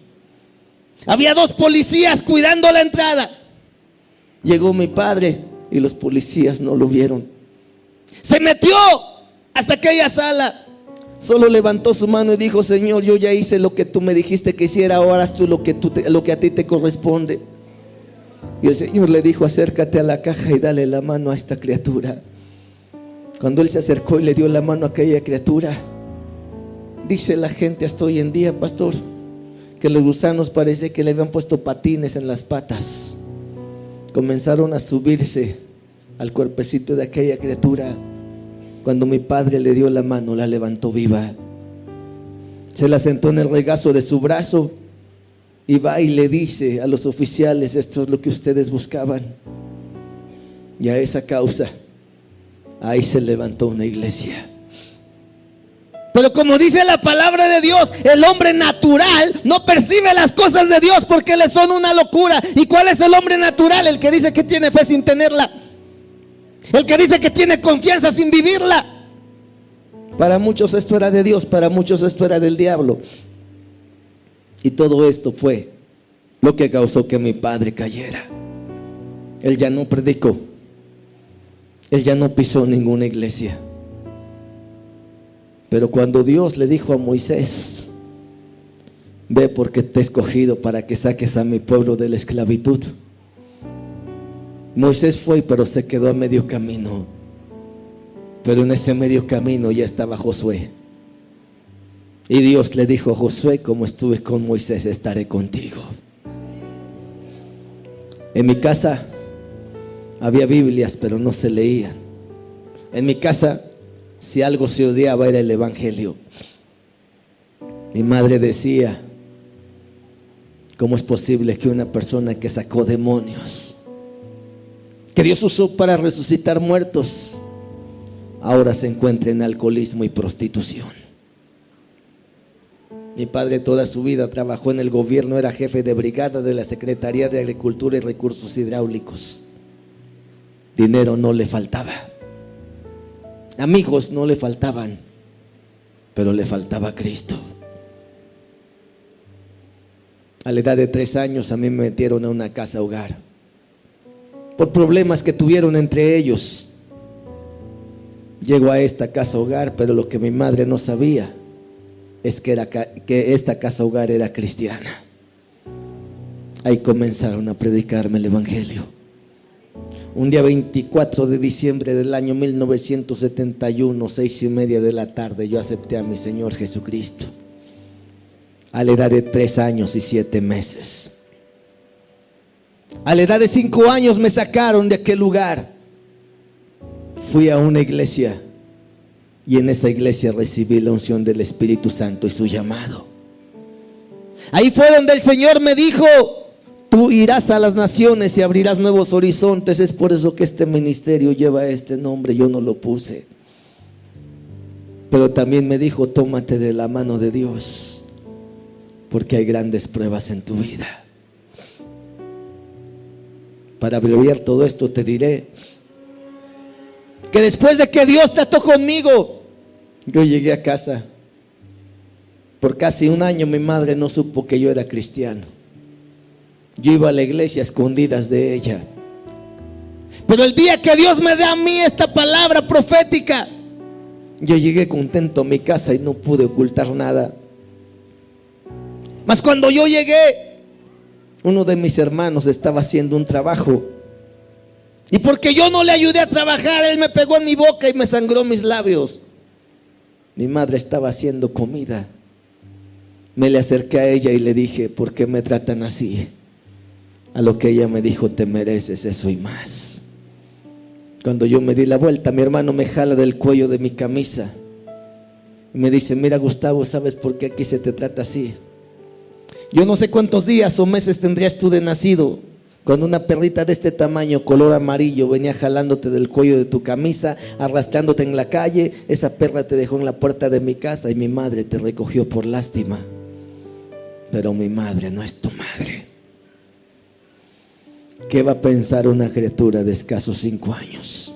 Había 2 policías cuidando la entrada. Llegó mi padre y los policías no lo vieron. Se metió hasta aquella sala. Solo levantó su mano y dijo: Señor, yo ya hice lo que tú me dijiste que hiciera, ahora haz tú lo que a ti te corresponde. Y el Señor le dijo: acércate a la caja y dale la mano a esta criatura. Cuando él se acercó y le dio la mano a aquella criatura, dice la gente hasta hoy en día, pastor, que los gusanos parece que le habían puesto patines en las patas. Comenzaron a subirse al cuerpecito de aquella criatura. Cuando mi padre le dio la mano, la levantó viva. Se la sentó en el regazo de su brazo y va y le dice a los oficiales: esto es lo que ustedes buscaban. Y a esa causa, ahí se levantó una iglesia. Pero como dice la palabra de Dios, el hombre natural no percibe las cosas de Dios porque le son una locura. ¿Y cuál es el hombre natural? El que dice que tiene fe sin tenerla. El que dice que tiene confianza sin vivirla. Para muchos esto era de Dios, para muchos esto era del diablo. Y todo esto fue lo que causó que mi padre cayera. Él ya no predicó. Él ya no pisó ninguna iglesia. Pero cuando Dios le dijo a Moisés: ve porque te he escogido para que saques a mi pueblo de la esclavitud, Moisés fue, pero se quedó a medio camino. Pero en ese medio camino ya estaba Josué. Y Dios le dijo a Josué: como estuve con Moisés, estaré contigo. En mi casa había Biblias, pero no se leían. En mi casa, si algo se odiaba, era el evangelio. Mi madre decía: ¿cómo es posible que una persona que sacó demonios, que Dios usó para resucitar muertos, ahora se encuentre en alcoholismo y prostitución? Mi padre toda su vida trabajó en el gobierno, era jefe de brigada de la Secretaría de Agricultura y Recursos Hidráulicos. Dinero no le faltaba, amigos no le faltaban, pero le faltaba Cristo. A la edad de 3 años a mí me metieron a una casa hogar por problemas que tuvieron entre ellos. Llego a esta casa hogar, pero lo que mi madre no sabía es que esta casa hogar era cristiana. Ahí comenzaron a predicarme el evangelio. Un día 24 de diciembre del año 1971, 6:30 de la tarde, yo acepté a mi Señor Jesucristo a la edad de 3 años y 7 meses. A la edad de 5 años me sacaron de aquel lugar. Fui a una iglesia y en esa iglesia recibí la unción del Espíritu Santo y su llamado. Ahí fue donde el Señor me dijo: Tú irás a las naciones y abrirás nuevos horizontes. Es por eso que este ministerio lleva este nombre. Yo no lo puse. Pero también me dijo, tómate de la mano de Dios, porque hay grandes pruebas en tu vida. Para abreviar todo esto te diré que después de que Dios trató conmigo, yo llegué a casa. Por casi un año mi madre no supo que yo era cristiano. Yo iba a la iglesia a escondidas de ella. Pero el día que Dios me da a mí esta palabra profética, yo llegué contento a mi casa y no pude ocultar nada. Mas cuando yo llegué, uno de mis hermanos estaba haciendo un trabajo, y porque yo no le ayudé a trabajar, él me pegó en mi boca y me sangró mis labios. Mi madre estaba haciendo comida. Me le acerqué a ella y le dije, ¿por qué me tratan así? A lo que ella me dijo, te mereces eso y más. Cuando yo me di la vuelta, mi hermano me jala del cuello de mi camisa y me dice, mira Gustavo, ¿sabes por qué aquí se te trata así? Yo no sé cuántos días o meses tendrías tú de nacido cuando una perrita de este tamaño, color amarillo, venía jalándote del cuello de tu camisa, arrastrándote en la calle. Esa perra te dejó en la puerta de mi casa y mi madre te recogió por lástima. Pero mi madre no es tu madre. ¿Qué va a pensar una criatura de escasos 5 años?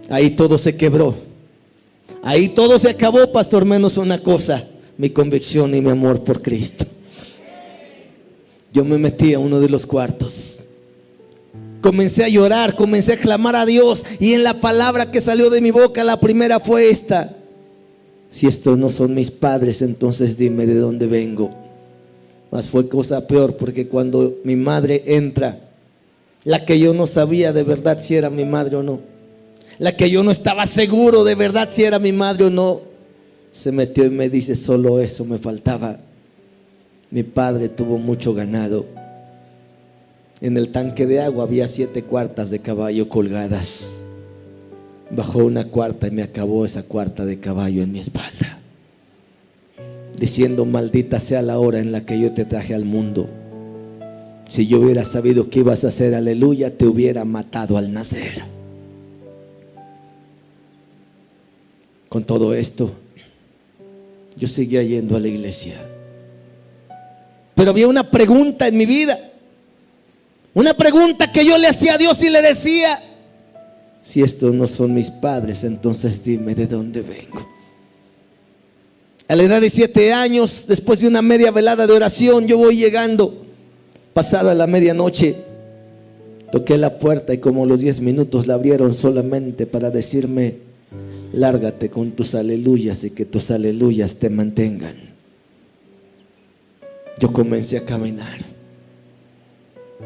Ahí todo se quebró. Ahí todo se acabó, pastor, menos una cosa: mi convicción y mi amor por Cristo. Yo me metí a uno de los cuartos. Comencé a llorar, comencé a clamar a Dios, y en la palabra que salió de mi boca, la primera fue esta: si estos no son mis padres, entonces dime de dónde vengo. Mas fue cosa peor, porque cuando mi madre entra, la que yo no sabía de verdad si era mi madre o no, la que yo no estaba seguro de verdad si era mi madre o no, se metió y me dice, solo eso me faltaba. Mi padre tuvo mucho ganado. En el tanque de agua había 7 cuartas de caballo colgadas. Bajó una cuarta y me acabó esa cuarta de caballo en mi espalda, diciendo, maldita sea la hora en la que yo te traje al mundo. Si yo hubiera sabido que ibas a hacer, aleluya, te hubiera matado al nacer. Con todo esto, yo seguía yendo a la iglesia. Pero había una pregunta en mi vida, una pregunta que yo le hacía a Dios y le decía, si estos no son mis padres, entonces dime de dónde vengo. A la edad de 7 años, después de una media velada de oración, yo voy llegando, pasada la medianoche. Toqué la puerta y como los 10 minutos la abrieron solamente para decirme, lárgate con tus aleluyas y que tus aleluyas te mantengan. Yo comencé a caminar.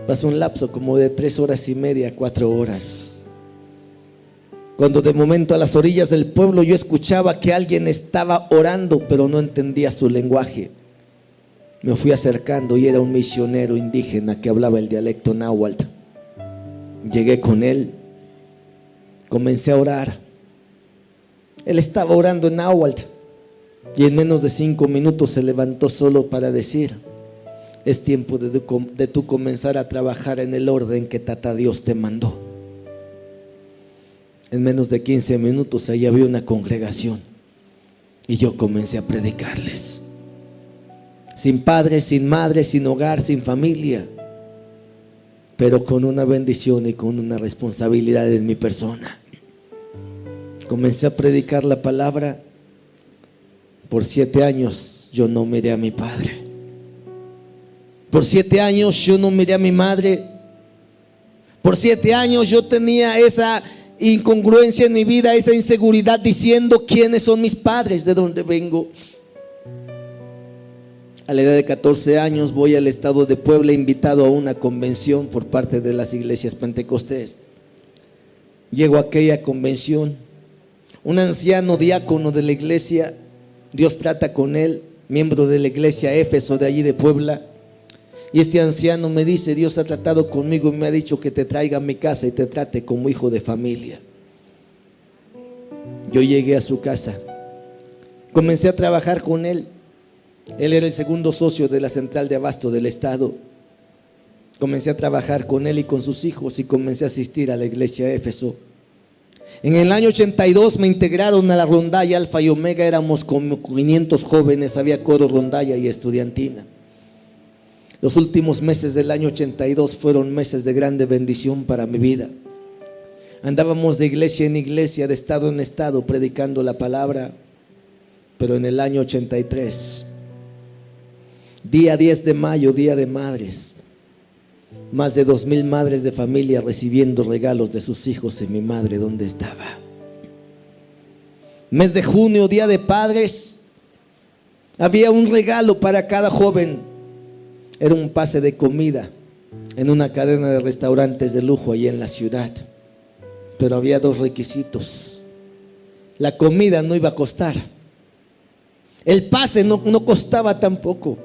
Pasó un lapso como de 3 horas y media, 4 horas. Cuando de momento a las orillas del pueblo yo escuchaba que alguien estaba orando, pero no entendía su lenguaje. Me fui acercando y era un misionero indígena que hablaba el dialecto náhuatl. Llegué con él, comencé a orar. Él estaba orando en náhuatl y en menos de 5 minutos se levantó solo para decir, es tiempo de tú comenzar a trabajar en el orden que Tata Dios te mandó. En menos de 15 minutos ahí había una congregación y yo comencé a predicarles. Sin padre, sin madre, sin hogar, sin familia, pero con una bendición y con una responsabilidad en mi persona. Comencé a predicar la palabra. Por 7 años yo no miré a mi padre. Por 7 años yo no miré a mi madre. Por 7 años yo tenía esa incongruencia en mi vida, esa inseguridad, diciendo quiénes son mis padres, de dónde vengo. A la edad de 14 años voy al estado de Puebla, invitado a una convención por parte de las iglesias pentecostés. Llego a aquella convención, un anciano diácono de la iglesia, Dios trata con él, miembro de la iglesia Éfeso de allí de Puebla. Y este anciano me dice, Dios ha tratado conmigo y me ha dicho que te traiga a mi casa y te trate como hijo de familia. Yo llegué a su casa, comencé a trabajar con él. Él era el segundo socio de la central de abasto del estado. Comencé a trabajar con él y con sus hijos y comencé a asistir a la iglesia de Éfeso. En el año 82 me integraron a la rondalla Alfa y Omega. Éramos como 500 jóvenes, había coro, rondalla y estudiantina. Los últimos meses del año 82 fueron meses de grande bendición para mi vida. Andábamos de iglesia en iglesia, de estado en estado, predicando la palabra. Pero en el año 83, día 10 de mayo, día de madres, más de 2,000 madres de familia recibiendo regalos de sus hijos en mi madre donde estaba. Mes de junio, día de padres, había un regalo para cada joven. Era un pase de comida en una cadena de restaurantes de lujo allí en la ciudad. Pero había 2 requisitos. La comida no iba a costar. El pase no costaba tampoco.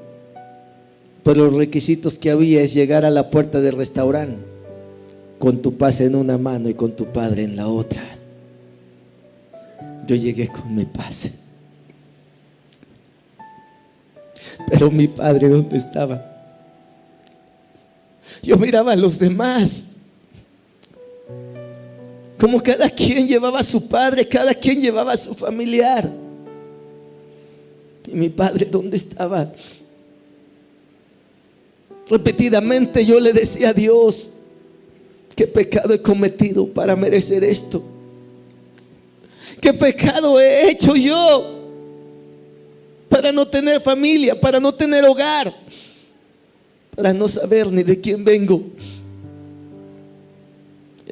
Pero los requisitos que había es llegar a la puerta del restaurante con tu pase en una mano y con tu padre en la otra. Yo llegué con mi pase. Pero mi padre, ¿dónde estaba? Yo miraba a los demás, como cada quien llevaba a su padre, cada quien llevaba a su familiar. Y mi padre, ¿dónde estaba? Repetidamente yo le decía a Dios: ¿qué pecado he cometido para merecer esto? ¿Qué pecado he hecho yo para no tener familia, para no tener hogar, para no saber ni de quién vengo?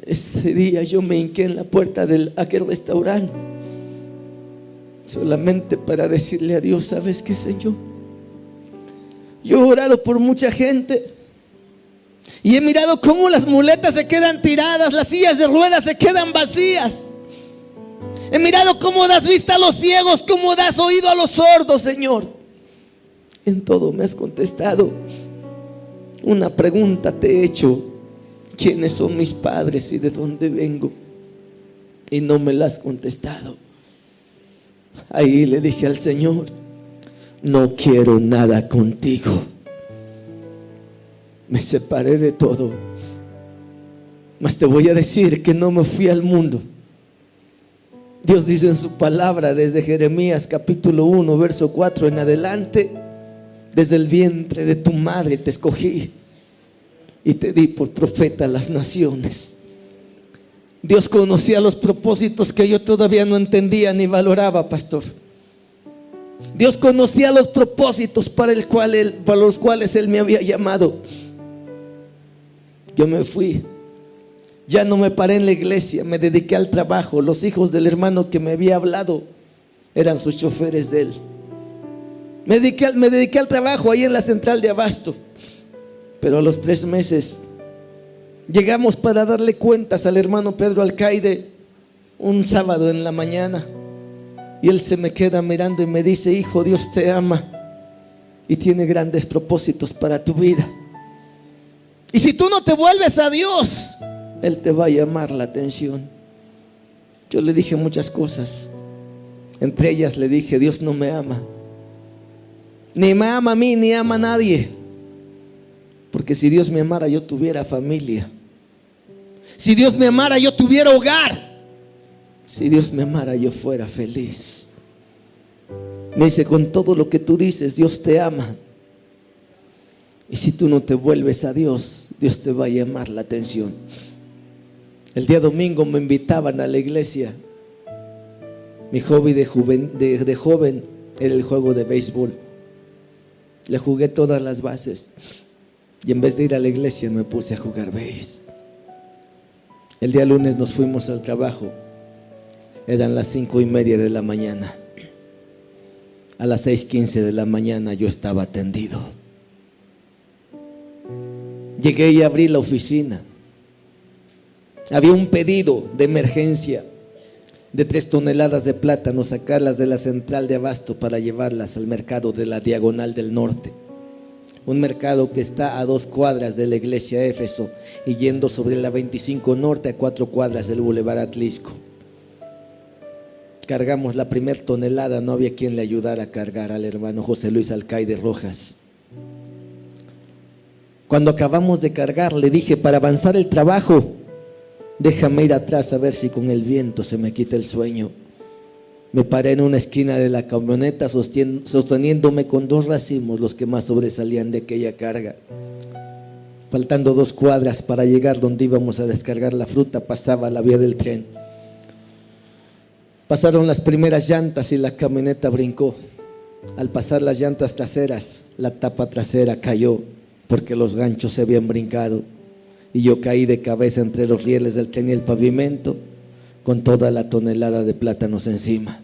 Ese día yo me hinqué en la puerta de aquel restaurante solamente para decirle a Dios: ¿sabes qué, Señor? Yo he orado por mucha gente y he mirado cómo las muletas se quedan tiradas, las sillas de ruedas se quedan vacías. He mirado cómo das vista a los ciegos, cómo das oído a los sordos, Señor. En todo me has contestado. Una pregunta te he hecho: ¿quiénes son mis padres y de dónde vengo? Y no me la has contestado. Ahí le dije al Señor: no quiero nada contigo. Me separé de todo. Mas te voy a decir que no me fui al mundo. Dios dice en su palabra desde Jeremías capítulo 1 verso 4 en adelante: desde el vientre de tu madre te escogí y te di por profeta a las naciones. Dios conocía los propósitos que yo todavía no entendía ni valoraba, pastor. Dios conocía los propósitos para los cuales Él me había llamado. Yo me fui. Ya no me paré en la iglesia, me dediqué al trabajo. Los hijos del hermano que me había hablado eran sus choferes de él. Me dediqué al trabajo ahí en la central de abasto. Pero a los 3 meses llegamos para darle cuentas al hermano Pedro Alcaide un sábado en la mañana. Y él se me queda mirando y me dice: hijo, Dios te ama y tiene grandes propósitos para tu vida. Y si tú no te vuelves a Dios, Él te va a llamar la atención. Yo le dije muchas cosas. Entre ellas le dije: Dios no me ama. Ni me ama a mí, ni ama a nadie. Porque si Dios me amara, yo tuviera familia. Si Dios me amara, yo tuviera hogar. Si Dios me amara, yo fuera feliz. Me dice: con todo lo que tú dices, Dios te ama. Y si tú no te vuelves a Dios, Dios te va a llamar la atención. El día domingo me invitaban a la iglesia. Mi hobby de joven era el juego de béisbol. Le jugué todas las bases. Y en vez de ir a la iglesia me puse a jugar béis. El día lunes nos fuimos al trabajo. Eran las 5:30 de la mañana. A las 6:15 de la mañana yo estaba tendido. Llegué y abrí la oficina. Había un pedido de emergencia de 3 toneladas de plátano, sacarlas de la central de abasto para llevarlas al mercado de la Diagonal del Norte. Un mercado que está a 2 cuadras de la iglesia Éfeso y yendo sobre la 25 Norte a 4 cuadras del Boulevard Atlisco. Cargamos la 1 tonelada, no había quien le ayudara a cargar al hermano José Luis Alcaide Rojas. Cuando acabamos de cargar, le dije, para avanzar el trabajo, déjame ir atrás a ver si con el viento se me quita el sueño. Me paré en una esquina de la camioneta sosteniéndome con 2 racimos, los que más sobresalían de aquella carga. Faltando 2 cuadras para llegar donde íbamos a descargar la fruta, pasaba la vía del tren. Pasaron las primeras llantas y la camioneta brincó. Al pasar las llantas traseras, la tapa trasera cayó porque los ganchos se habían brincado. Y yo caí de cabeza entre los rieles del tren y el pavimento, con toda la tonelada de plátanos encima.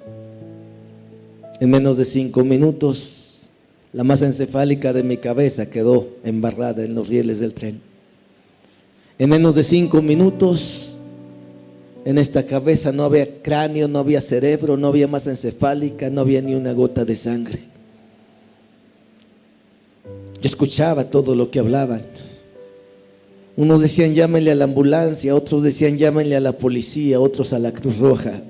En menos de 5 minutos, la masa encefálica de mi cabeza quedó embarrada en los rieles del tren. En menos de 5 minutos, en esta cabeza no había cráneo, no había cerebro, no había masa encefálica, no había ni una gota de sangre. Yo escuchaba todo lo que hablaban. Unos decían llámenle a la ambulancia, otros decían llámenle a la policía, otros a la Cruz Roja.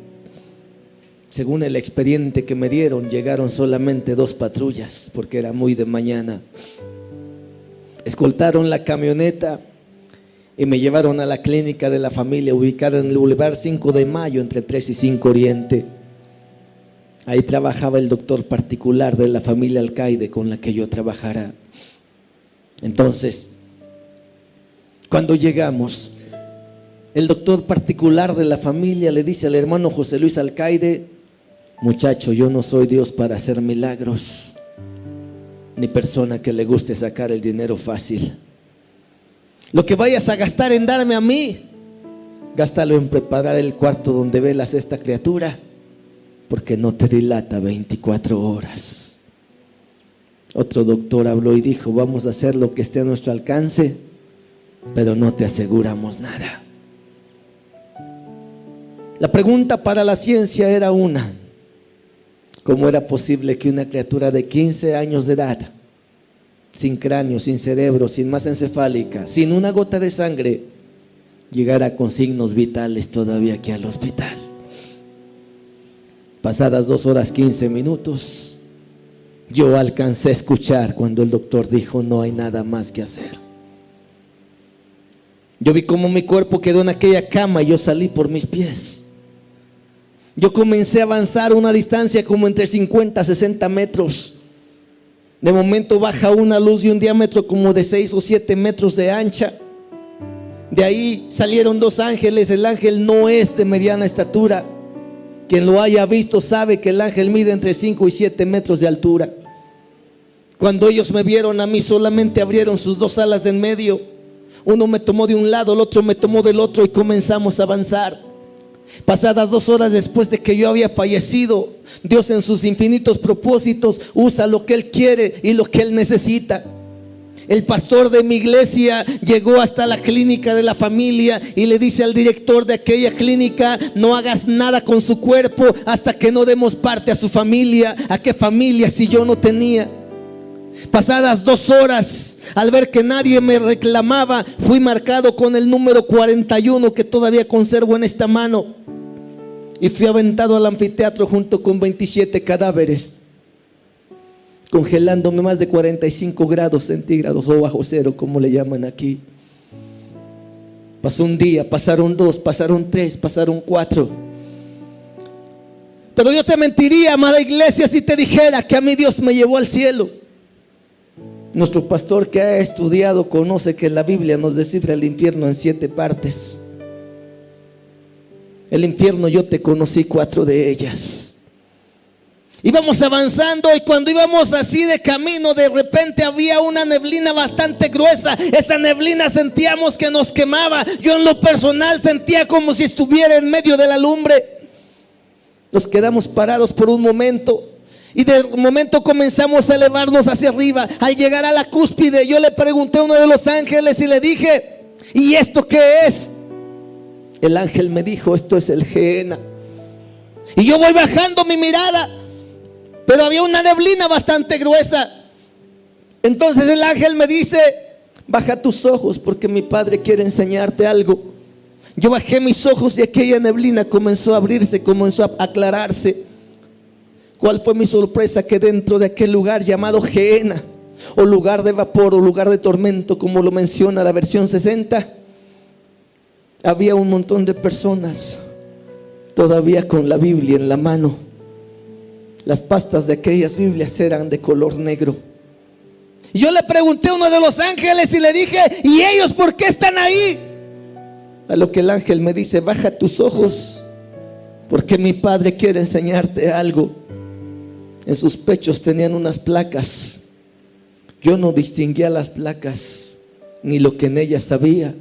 Según el expediente que me dieron, llegaron solamente 2 patrullas porque era muy de mañana. Escoltaron la camioneta y me llevaron a la clínica de la familia ubicada en el Boulevard 5 de Mayo entre 3 y 5 Oriente. Ahí trabajaba el doctor particular de la familia Alcaide con la que yo trabajara. Entonces, cuando llegamos, el doctor particular de la familia le dice al hermano José Luis Alcaide: muchacho, yo no soy Dios para hacer milagros, ni persona que le guste sacar el dinero fácil. Lo que vayas a gastar en darme a mí, gástalo en preparar el cuarto donde velas a esta criatura, porque no te dilata 24 horas. Otro doctor habló y dijo: vamos a hacer lo que esté a nuestro alcance, pero no te aseguramos nada. La pregunta para la ciencia era una: ¿cómo era posible que una criatura de 15 años de edad, sin cráneo, sin cerebro, sin masa encefálica, sin una gota de sangre, llegara con signos vitales todavía aquí al hospital? Pasadas 2 horas 15 minutos, yo alcancé a escuchar cuando el doctor dijo: no hay nada más que hacer. Yo vi cómo mi cuerpo quedó en aquella cama y yo salí por mis pies. Yo comencé a avanzar una distancia como entre 50 a 60 metros. De momento baja una luz de un diámetro como de 6 o 7 metros de ancha. De ahí salieron 2 ángeles. El ángel no es de mediana estatura. Quien lo haya visto sabe que el ángel mide entre 5 y 7 metros de altura. Cuando ellos me vieron a mí, solamente abrieron sus 2 alas de en medio. Uno me tomó de un lado, el otro me tomó del otro y comenzamos a avanzar. Pasadas 2 horas después de que yo había fallecido, Dios en sus infinitos propósitos usa lo que Él quiere y lo que Él necesita. El pastor de mi iglesia llegó hasta la clínica de la familia y le dice al director de aquella clínica: no hagas nada con su cuerpo hasta que no demos parte a su familia. ¿A qué familia si yo no tenía? Pasadas 2 horas, al ver que nadie me reclamaba, fui marcado con el número 41 que todavía conservo en esta mano, y fui aventado al anfiteatro junto con 27 cadáveres, congelándome más de 45 grados centígrados o bajo cero, como le llaman aquí. Pasó un día, pasaron 2, pasaron 3, pasaron 4. Pero yo te mentiría, amada iglesia, si te dijera que a mí Dios me llevó al cielo. Nuestro pastor, que ha estudiado, conoce que la Biblia nos descifra el infierno en 7 partes. El infierno yo te conocí 4 de ellas. Íbamos avanzando y cuando íbamos así de camino, de repente había una neblina bastante gruesa. Esa neblina sentíamos que nos quemaba. Yo en lo personal sentía como si estuviera en medio de la lumbre. Nos quedamos parados por un momento y de momento comenzamos a elevarnos hacia arriba. Al llegar a la cúspide, yo le pregunté a uno de los ángeles y le dije: ¿y esto qué es? El ángel me dijo: esto es el Gehenna. Y yo voy bajando mi mirada, pero había una neblina bastante gruesa. Entonces el ángel me dice: baja tus ojos porque mi padre quiere enseñarte algo. Yo bajé mis ojos y aquella neblina comenzó a abrirse, comenzó a aclararse. ¿Cuál fue mi sorpresa? Que dentro de aquel lugar llamado Gehenna o lugar de vapor, o lugar de tormento, como lo menciona la versión 60, había un montón de personas todavía con la Biblia en la mano. Las pastas de aquellas Biblias eran de color negro. Y yo le pregunté a uno de los ángeles y le dije: ¿y ellos por qué están ahí? A lo que el ángel me dice: baja tus ojos, porque mi padre quiere enseñarte algo. En sus pechos tenían unas placas. Yo no distinguía las placas ni lo que en ellas había.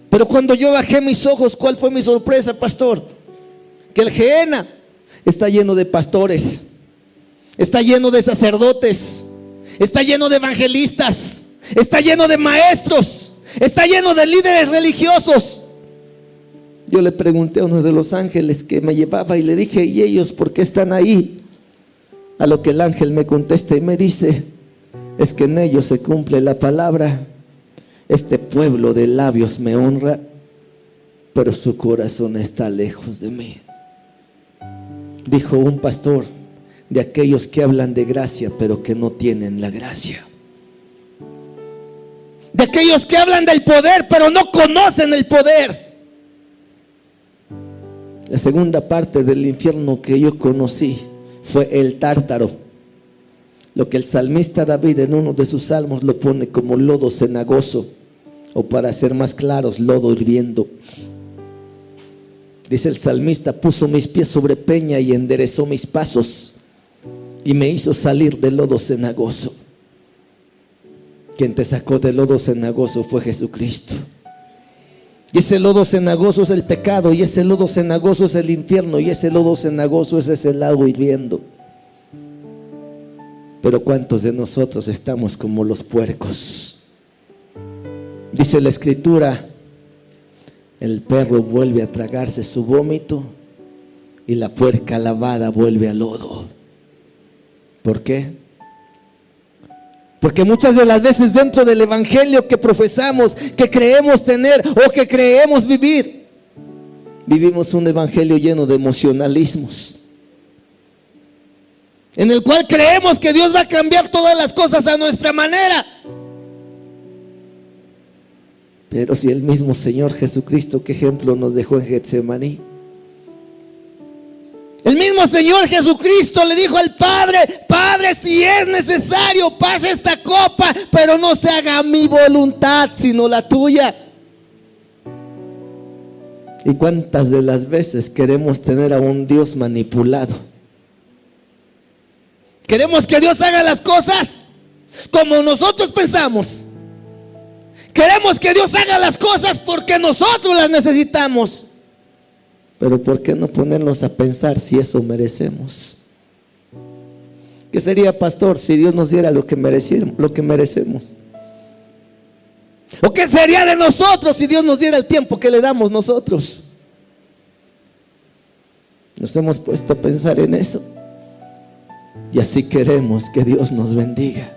Pero cuando yo bajé mis ojos, ¿cuál fue mi sorpresa, pastor? Que el Gehenna está lleno de pastores, está lleno de sacerdotes, está lleno de evangelistas, está lleno de maestros, está lleno de líderes religiosos. Yo le pregunté a uno de los ángeles que me llevaba y le dije: ¿y ellos por qué están ahí? A lo que el ángel me contesta y me dice: es que en ellos se cumple la palabra: este pueblo de labios me honra, pero su corazón está lejos de mí. Dijo un pastor: de aquellos que hablan de gracia pero que no tienen la gracia, de aquellos que hablan del poder pero no conocen el poder. La segunda parte del infierno que yo conocí fue el Tártaro, lo que el salmista David en uno de sus salmos lo pone como lodo cenagoso, o para ser más claros, lodo hirviendo. Dice el salmista: puso mis pies sobre peña y enderezó mis pasos, y me hizo salir del lodo cenagoso. Quien te sacó del lodo cenagoso fue Jesucristo. Y ese lodo cenagoso es el pecado, y ese lodo cenagoso es el infierno, y ese lodo cenagoso es ese lago hirviendo. Pero ¿cuántos de nosotros estamos como los puercos? Dice la Escritura: el perro vuelve a tragarse su vómito y la puerca lavada vuelve al lodo. ¿Por qué? Porque muchas de las veces dentro del evangelio que profesamos, que creemos tener o que creemos vivir, vivimos un evangelio lleno de emocionalismos, en el cual creemos que Dios va a cambiar todas las cosas a nuestra manera. Pero si el mismo Señor Jesucristo, ¿qué ejemplo nos dejó en Getsemaní? El mismo Señor Jesucristo le dijo al Padre: Padre, si es necesario, pasa esta copa, pero no se haga mi voluntad, sino la tuya. ¿Y cuántas de las veces queremos tener a un Dios manipulado? Queremos que Dios haga las cosas como nosotros pensamos. Queremos que Dios haga las cosas porque nosotros las necesitamos. Pero ¿por qué no ponernos a pensar si eso merecemos? ¿Qué sería, pastor, si Dios nos diera lo que merecemos? ¿O qué sería de nosotros si Dios nos diera el tiempo que le damos nosotros? Nos hemos puesto a pensar en eso, y así queremos que Dios nos bendiga.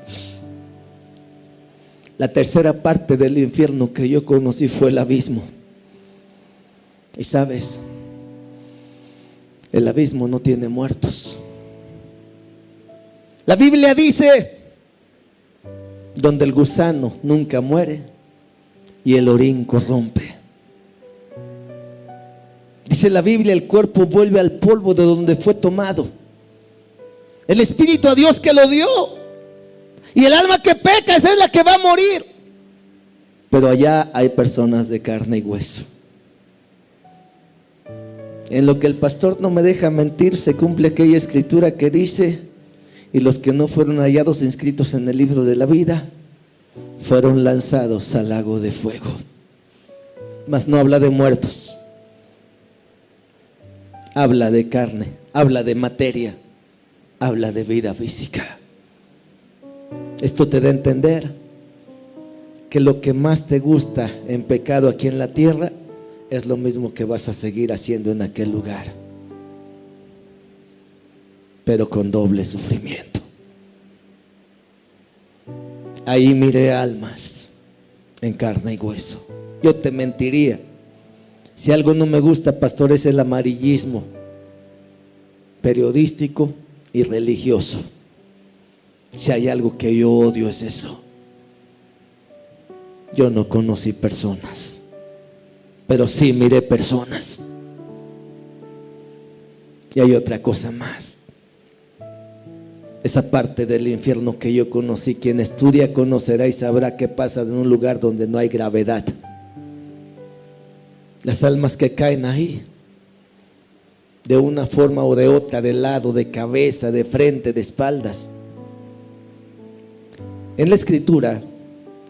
La tercera parte del infierno que yo conocí fue el abismo. Y sabes, el abismo no tiene muertos. La Biblia dice: donde el gusano nunca muere y el orín corrompe. Dice la Biblia: el cuerpo vuelve al polvo de donde fue tomado. El Espíritu a Dios que lo dio. Y el alma que peca, esa es la que va a morir. Pero allá hay personas de carne y hueso. En lo que el pastor no me deja mentir, se cumple aquella escritura que dice: y los que no fueron hallados inscritos en el libro de la vida fueron lanzados al lago de fuego. Mas no habla de muertos, habla de carne, habla de materia, habla de vida física. Esto te da a entender que lo que más te gusta en pecado aquí en la tierra es lo mismo que vas a seguir haciendo en aquel lugar, pero con doble sufrimiento. Ahí miré almas en carne y hueso. Yo te mentiría. Si algo no me gusta, pastor, es el amarillismo periodístico y religioso. Si hay algo que yo odio es eso. Yo no conocí personas, pero sí miré personas. Y hay otra cosa más. Esa parte del infierno que yo conocí, quien estudia conocerá y sabrá qué pasa en un lugar donde no hay gravedad. Las almas que caen ahí, de una forma o de otra, de lado, de cabeza, de frente, de espaldas. En la Escritura,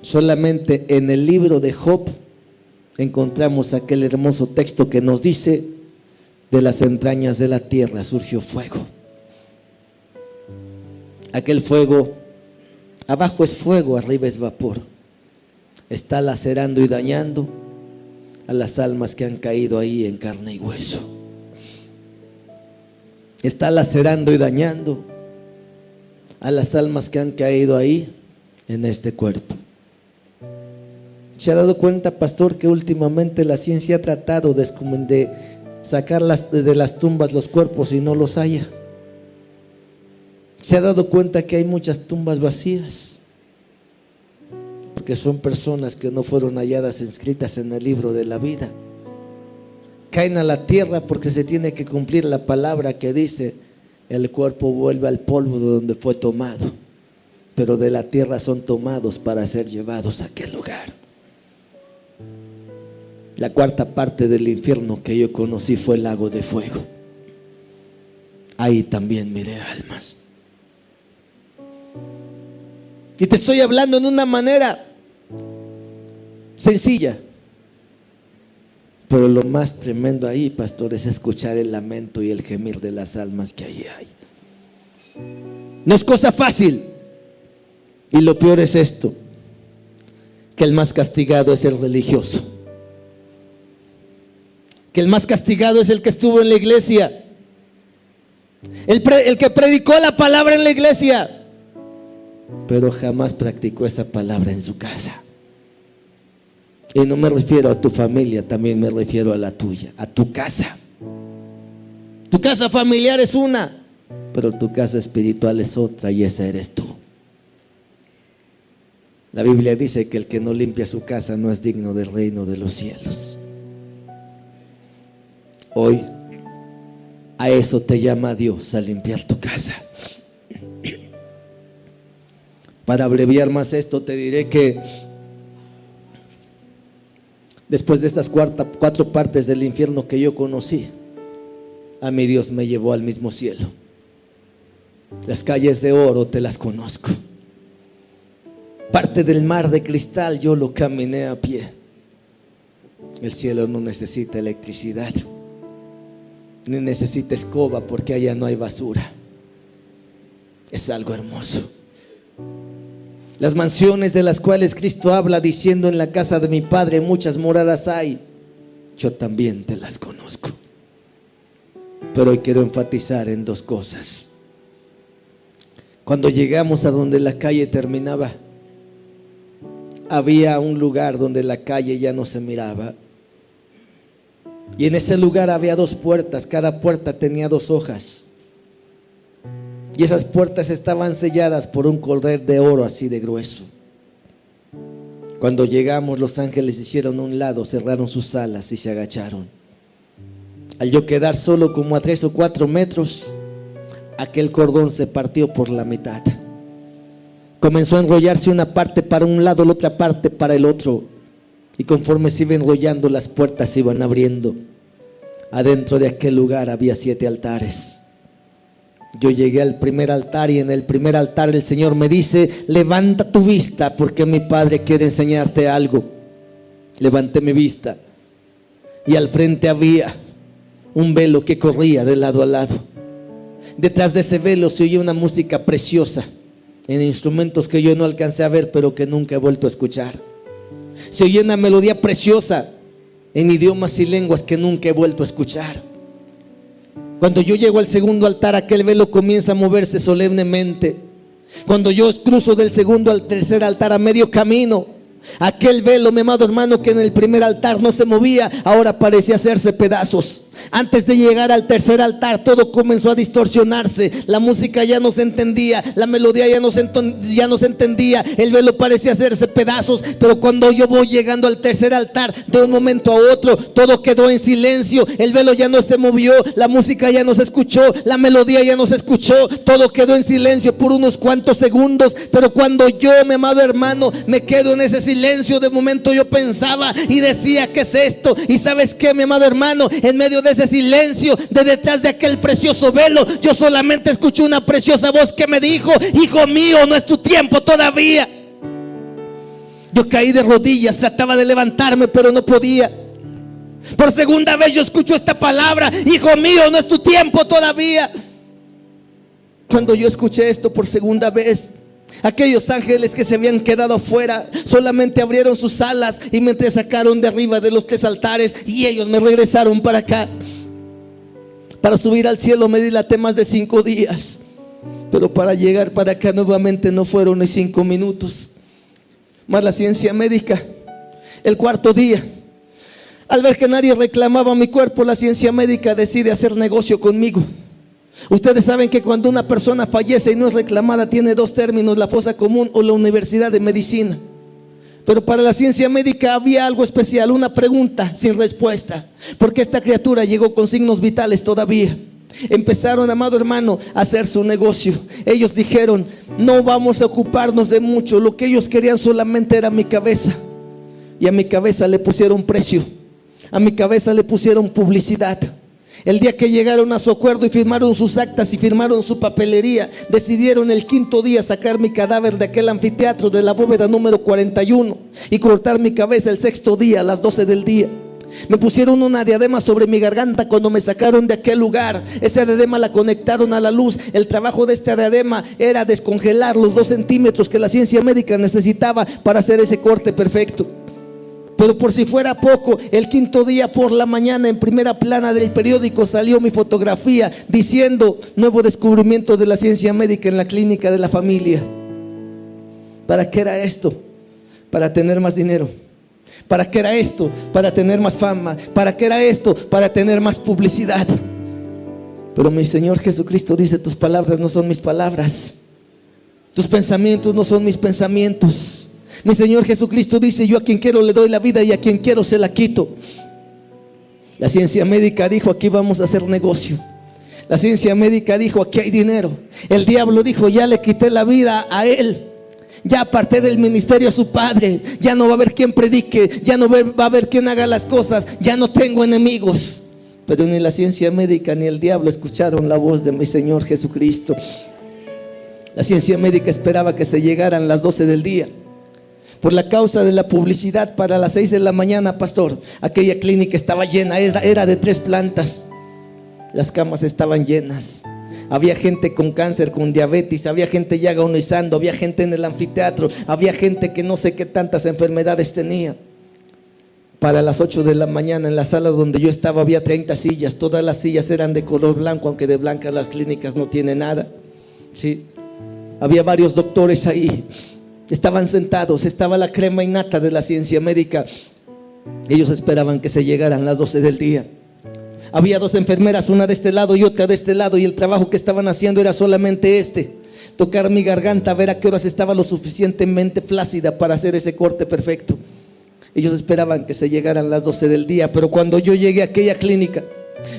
solamente en el libro de Job, encontramos aquel hermoso texto que nos dice: de las entrañas de la tierra surgió fuego. Aquel fuego, abajo es fuego, arriba es vapor. Está lacerando y dañando a las almas que han caído ahí en carne y hueso. Está lacerando y dañando a las almas que han caído ahí en este cuerpo. ¿Se ha dado cuenta, pastor, que últimamente la ciencia ha tratado de sacar de las tumbas los cuerpos y no los haya? ¿Se ha dado cuenta que hay muchas tumbas vacías? Porque son personas que no fueron halladas inscritas en el libro de la vida. Caen a la tierra porque se tiene que cumplir la palabra que dice: el cuerpo vuelve al polvo de donde fue tomado, pero de la tierra son tomados para ser llevados a aquel lugar. La cuarta parte del infierno que yo conocí fue el lago de fuego. Ahí también miré almas. Y te estoy hablando en una manera sencilla, pero lo más tremendo ahí, pastor, es escuchar el lamento y el gemir de las almas que ahí hay. No es cosa fácil. Y lo peor es esto, que el más castigado es el religioso, que el más castigado es el que estuvo en la iglesia, el que predicó la palabra en la iglesia, pero jamás practicó esa palabra en su casa. Y no me refiero a tu familia, también me refiero a la tuya, a tu casa. Tu casa familiar es una, pero tu casa espiritual es otra, y esa eres tú. La Biblia dice que el que no limpia su casa no es digno del reino de los cielos. Hoy a eso te llama Dios, a limpiar tu casa. Para abreviar más esto, te diré que después de estas cuatro partes del infierno que yo conocí, a mi Dios me llevó al mismo cielo. Las calles de oro te las conozco. Parte del mar de cristal yo lo caminé a pie. El cielo no necesita electricidad, ni necesita escoba, porque allá no hay basura. Es algo hermoso. Las mansiones de las cuales Cristo habla diciendo: en la casa de mi Padre muchas moradas hay, yo también te las conozco. Pero hoy quiero enfatizar en dos cosas. Cuando llegamos a donde la calle terminaba, había un lugar donde la calle ya no se miraba, y en ese lugar había dos puertas. Cada puerta tenía dos hojas, y esas puertas estaban selladas por un cordel de oro así de grueso. Cuando llegamos, los ángeles hicieron un lado, cerraron sus alas y se agacharon. Al yo quedar solo como a 3 o 4 metros, aquel cordón se partió por la mitad. Comenzó a enrollarse una parte para un lado, la otra parte para el otro, y conforme se iba enrollando, las puertas se iban abriendo. Adentro de aquel lugar había 7 altares. Yo llegué al primer altar, y en el primer altar el Señor me dice: levanta tu vista, porque mi Padre quiere enseñarte algo. Levanté mi vista, y al frente había un velo que corría de lado a lado. Detrás de ese velo se oía una música preciosa, en instrumentos que yo no alcancé a ver, pero que nunca he vuelto a escuchar. Se oía una melodía preciosa en idiomas y lenguas que nunca he vuelto a escuchar. Cuando yo llego al segundo altar, aquel velo comienza a moverse solemnemente. Cuando yo cruzo del segundo al tercer altar, a medio camino, aquel velo, mi amado hermano, que en el primer altar no se movía, ahora parecía hacerse pedazos. Antes de llegar al tercer altar, todo comenzó a distorsionarse. La música ya no se entendía, la melodía ya no se entendía, el velo parecía hacerse pedazos. Pero cuando yo voy llegando al tercer altar, de un momento a otro, todo quedó en silencio. El velo ya no se movió, la música ya no se escuchó, la melodía ya no se escuchó. Todo quedó en silencio por unos cuantos segundos. Pero cuando yo, mi amado hermano, me quedo en ese silencio, de momento yo pensaba y decía: ¿qué es esto? Y ¿sabes qué, mi amado hermano? En medio de ese silencio, de detrás de aquel precioso velo, yo solamente escuché una preciosa voz que me dijo: hijo mío, no es tu tiempo todavía. Yo caí de rodillas, trataba de levantarme, pero no podía. Por segunda vez yo escucho esta palabra: hijo mío, no es tu tiempo todavía. Cuando yo escuché esto por segunda vez, aquellos ángeles que se habían quedado afuera solamente abrieron sus alas y me sacaron de arriba de los 3 altares, y ellos me regresaron para acá. Para subir al cielo me dilaté más de 5 días, pero para llegar para acá nuevamente no fueron ni 5 minutos. Más la ciencia médica. El cuarto día, al ver que nadie reclamaba mi cuerpo, la ciencia médica decide hacer negocio conmigo. Ustedes saben que cuando una persona fallece y no es reclamada, tiene 2 términos: la fosa común o la universidad de medicina. Pero para la ciencia médica había algo especial, una pregunta sin respuesta: ¿por qué esta criatura llegó con signos vitales todavía? Empezaron, amado hermano, a hacer su negocio. Ellos dijeron: no vamos a ocuparnos de mucho. Lo que ellos querían solamente era mi cabeza. Y a mi cabeza le pusieron precio, a mi cabeza le pusieron publicidad. El día que llegaron a su acuerdo y firmaron sus actas y firmaron su papelería, decidieron el 5.º día sacar mi cadáver de aquel anfiteatro de la bóveda número 41 y cortar mi cabeza el 6.º día a las 12 del día. Me pusieron una diadema sobre mi garganta cuando me sacaron de aquel lugar. Esa diadema la conectaron a la luz. El trabajo de esta diadema era descongelar los 2 centímetros que la ciencia médica necesitaba para hacer ese corte perfecto. Pero por si fuera poco, el 5.º día por la mañana, en primera plana del periódico, salió mi fotografía diciendo: nuevo descubrimiento de la ciencia médica en la clínica de la familia. ¿Para qué era esto? Para tener más dinero. ¿Para qué era esto? Para tener más fama. ¿Para qué era esto? Para tener más publicidad. Pero mi Señor Jesucristo dice: tus palabras no son mis palabras, tus pensamientos no son mis pensamientos. Mi Señor Jesucristo dice: yo a quien quiero le doy la vida y a quien quiero se la quito. La ciencia médica dijo: aquí vamos a hacer negocio. La ciencia médica dijo: aquí hay dinero. El diablo dijo: ya le quité la vida a él, ya aparté del ministerio a su padre, ya no va a haber quien predique, ya no va a haber quien haga las cosas, ya no tengo enemigos. Pero ni la ciencia médica ni el diablo escucharon la voz de mi Señor Jesucristo. La ciencia médica esperaba que se llegaran las 12 del día. Por la causa de la publicidad, para las 6 de la mañana, pastor, aquella clínica estaba llena. Era de 3 plantas. Las camas estaban llenas. Había gente con cáncer, con diabetes, había gente ya agonizando, había gente en el anfiteatro, había gente que no sé qué tantas enfermedades tenía. Para las 8 de la mañana, en la sala donde yo estaba, había 30 sillas. Todas las sillas eran de color blanco, aunque de blancas las clínicas no tienen nada. Sí. Había varios doctores ahí. Estaban sentados, estaba la crema innata de la ciencia médica. Ellos esperaban que se llegaran las 12 del día. Había 2 enfermeras, una de este lado y otra de este lado, y el trabajo que estaban haciendo era solamente tocar mi garganta, a ver a qué horas estaba lo suficientemente flácida para hacer ese corte perfecto. Ellos esperaban que se llegaran las 12 del día. Pero cuando yo llegué a aquella clínica,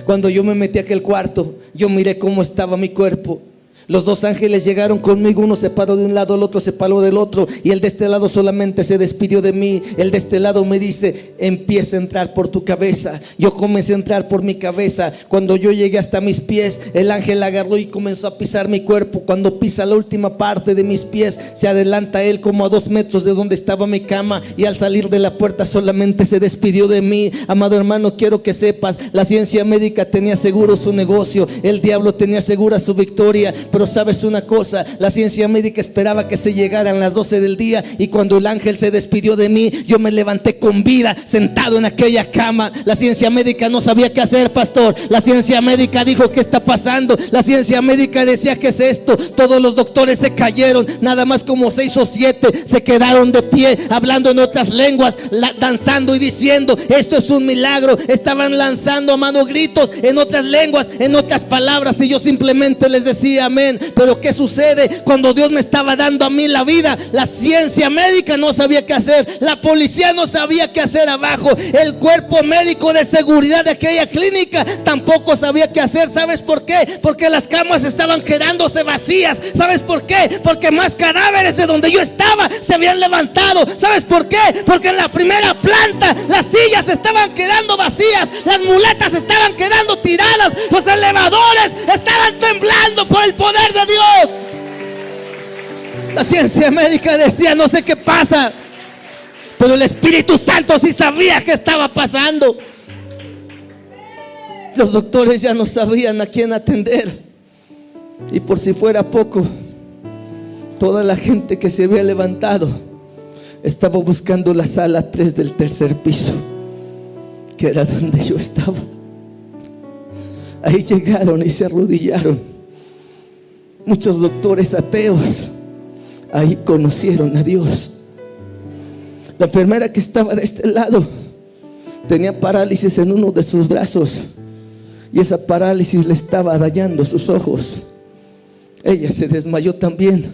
cuando yo me metí a aquel cuarto, yo miré cómo estaba mi cuerpo. Los 2 ángeles llegaron conmigo, uno se paró de un lado, el otro se paró del otro, y el de este lado solamente se despidió de mí. El de este lado me dice: empieza a entrar por tu cabeza. Yo comencé a entrar por mi cabeza. Cuando yo llegué hasta mis pies, el ángel agarró y comenzó a pisar mi cuerpo. Cuando pisa la última parte de mis pies, se adelanta él como a 2 metros de donde estaba mi cama, y al salir de la puerta solamente se despidió de mí. Amado hermano, quiero que sepas, la ciencia médica tenía seguro su negocio, el diablo tenía segura su victoria. Pero sabes una cosa, la ciencia médica esperaba que se llegaran las 12 del día, y cuando el ángel se despidió de mí, yo me levanté con vida, sentado en aquella cama. La ciencia médica no sabía qué hacer, pastor. La ciencia médica dijo: ¿qué está pasando? La ciencia médica decía: ¿qué es esto? Todos los doctores se cayeron, nada más como 6 o 7 se quedaron de pie, hablando en otras lenguas, danzando y diciendo: esto es un milagro. Estaban lanzando a mano gritos en otras lenguas, en otras palabras, y yo simplemente les decía amén. Pero ¿qué sucede? Cuando Dios me estaba dando a mí la vida, la ciencia médica no sabía qué hacer, la policía no sabía qué hacer abajo, el cuerpo médico de seguridad de aquella clínica tampoco sabía qué hacer. ¿Sabes por qué? Porque las camas estaban quedándose vacías. ¿Sabes por qué? Porque más cadáveres de donde yo estaba se habían levantado. ¿Sabes por qué? Porque en la primera planta las sillas estaban quedando vacías, las muletas estaban quedando tiradas, los elevadores estaban temblando por el poder de Dios. La ciencia médica decía: no sé qué pasa, pero el Espíritu Santo sí sabía qué estaba pasando. Los doctores ya no sabían a quién atender, y por si fuera poco, toda la gente que se había levantado estaba buscando la sala 3 del tercer piso, que era donde yo estaba. Ahí llegaron y se arrodillaron muchos doctores ateos. Ahí conocieron a Dios. La enfermera que estaba de este lado tenía parálisis en uno de sus brazos, y esa parálisis le estaba dañando sus ojos. Ella se desmayó también.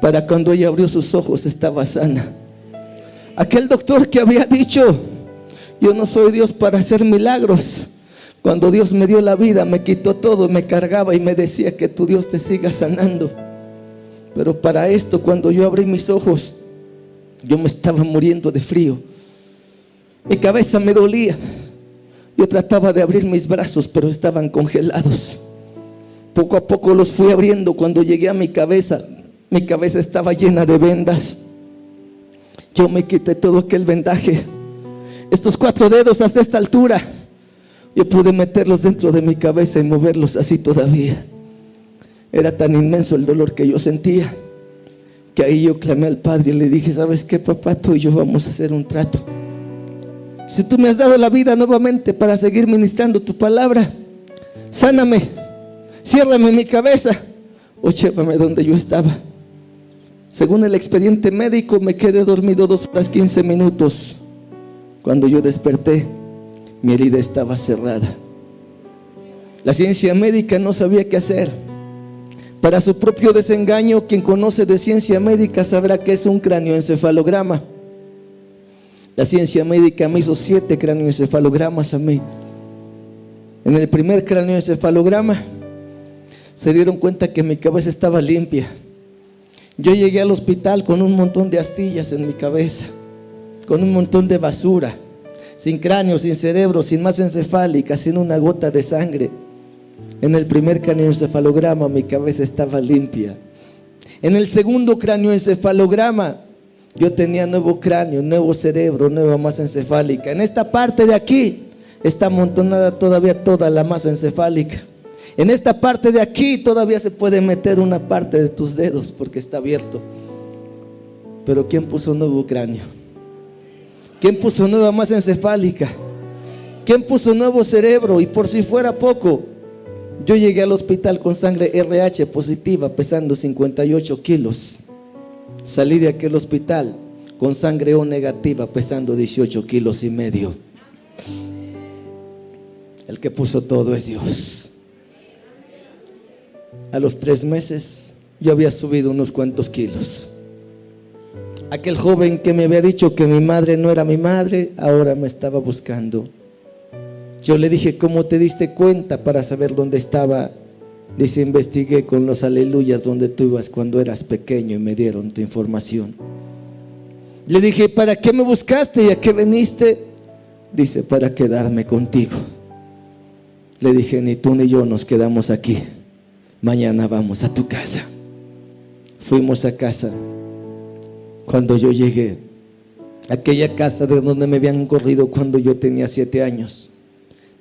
Para cuando ella abrió sus ojos estaba sana. Aquel doctor que había dicho: yo no soy Dios para hacer milagros, cuando Dios me dio la vida, me quitó todo, me cargaba y me decía: que tu Dios te siga sanando. Pero para esto, cuando yo abrí mis ojos, yo me estaba muriendo de frío. Mi cabeza me dolía. Yo trataba de abrir mis brazos, pero estaban congelados. Poco a poco los fui abriendo. Cuando llegué a mi cabeza estaba llena de vendas. Yo me quité todo aquel vendaje. Estos 4 dedos hasta esta altura, yo pude meterlos dentro de mi cabeza y moverlos así todavía. Era tan inmenso el dolor que yo sentía, que ahí yo clamé al Padre y le dije: ¿sabes qué, papá? Tú y yo vamos a hacer un trato. Si tú me has dado la vida nuevamente para seguir ministrando tu palabra, sáname, ciérrame mi cabeza o llévame donde yo estaba. Según el expediente médico, me quedé dormido 2 horas 15 minutos. Cuando yo desperté, mi herida estaba cerrada. La ciencia médica no sabía qué hacer. Para su propio desengaño, quien conoce de ciencia médica sabrá que es un cráneoencefalograma. La ciencia médica me hizo 7 cráneoencefalogramas a mí. En el primer cráneoencefalograma se dieron cuenta que mi cabeza estaba limpia. Yo llegué al hospital con un montón de astillas en mi cabeza, con un montón de basura, sin cráneo, sin cerebro, sin masa encefálica, sin una gota de sangre. En el primer cráneoencefalograma mi cabeza estaba limpia. En el segundo cráneoencefalograma yo tenía nuevo cráneo, nuevo cerebro, nueva masa encefálica. En esta parte de aquí está amontonada todavía toda la masa encefálica. En esta parte de aquí todavía se puede meter una parte de tus dedos porque está abierto. Pero ¿quién puso nuevo cráneo? ¿Quién puso nueva masa encefálica? ¿Quién puso nuevo cerebro? Y por si fuera poco, yo llegué al hospital con sangre RH positiva, pesando 58 kilos. Salí de aquel hospital con sangre O negativa, pesando 18 kilos y medio. El que puso todo es Dios. A los 3 meses yo había subido unos cuantos kilos. Aquel joven que me había dicho que mi madre no era mi madre, ahora me estaba buscando. Yo le dije: ¿cómo te diste cuenta para saber dónde estaba? Dice: investigué con los aleluyas donde tú ibas cuando eras pequeño y me dieron tu información. Le dije: ¿para qué me buscaste y a qué viniste? Dice: para quedarme contigo. Le dije: ni tú ni yo nos quedamos aquí. Mañana vamos a tu casa. Fuimos a casa. Cuando yo llegué, aquella casa de donde me habían corrido cuando yo tenía 7 años,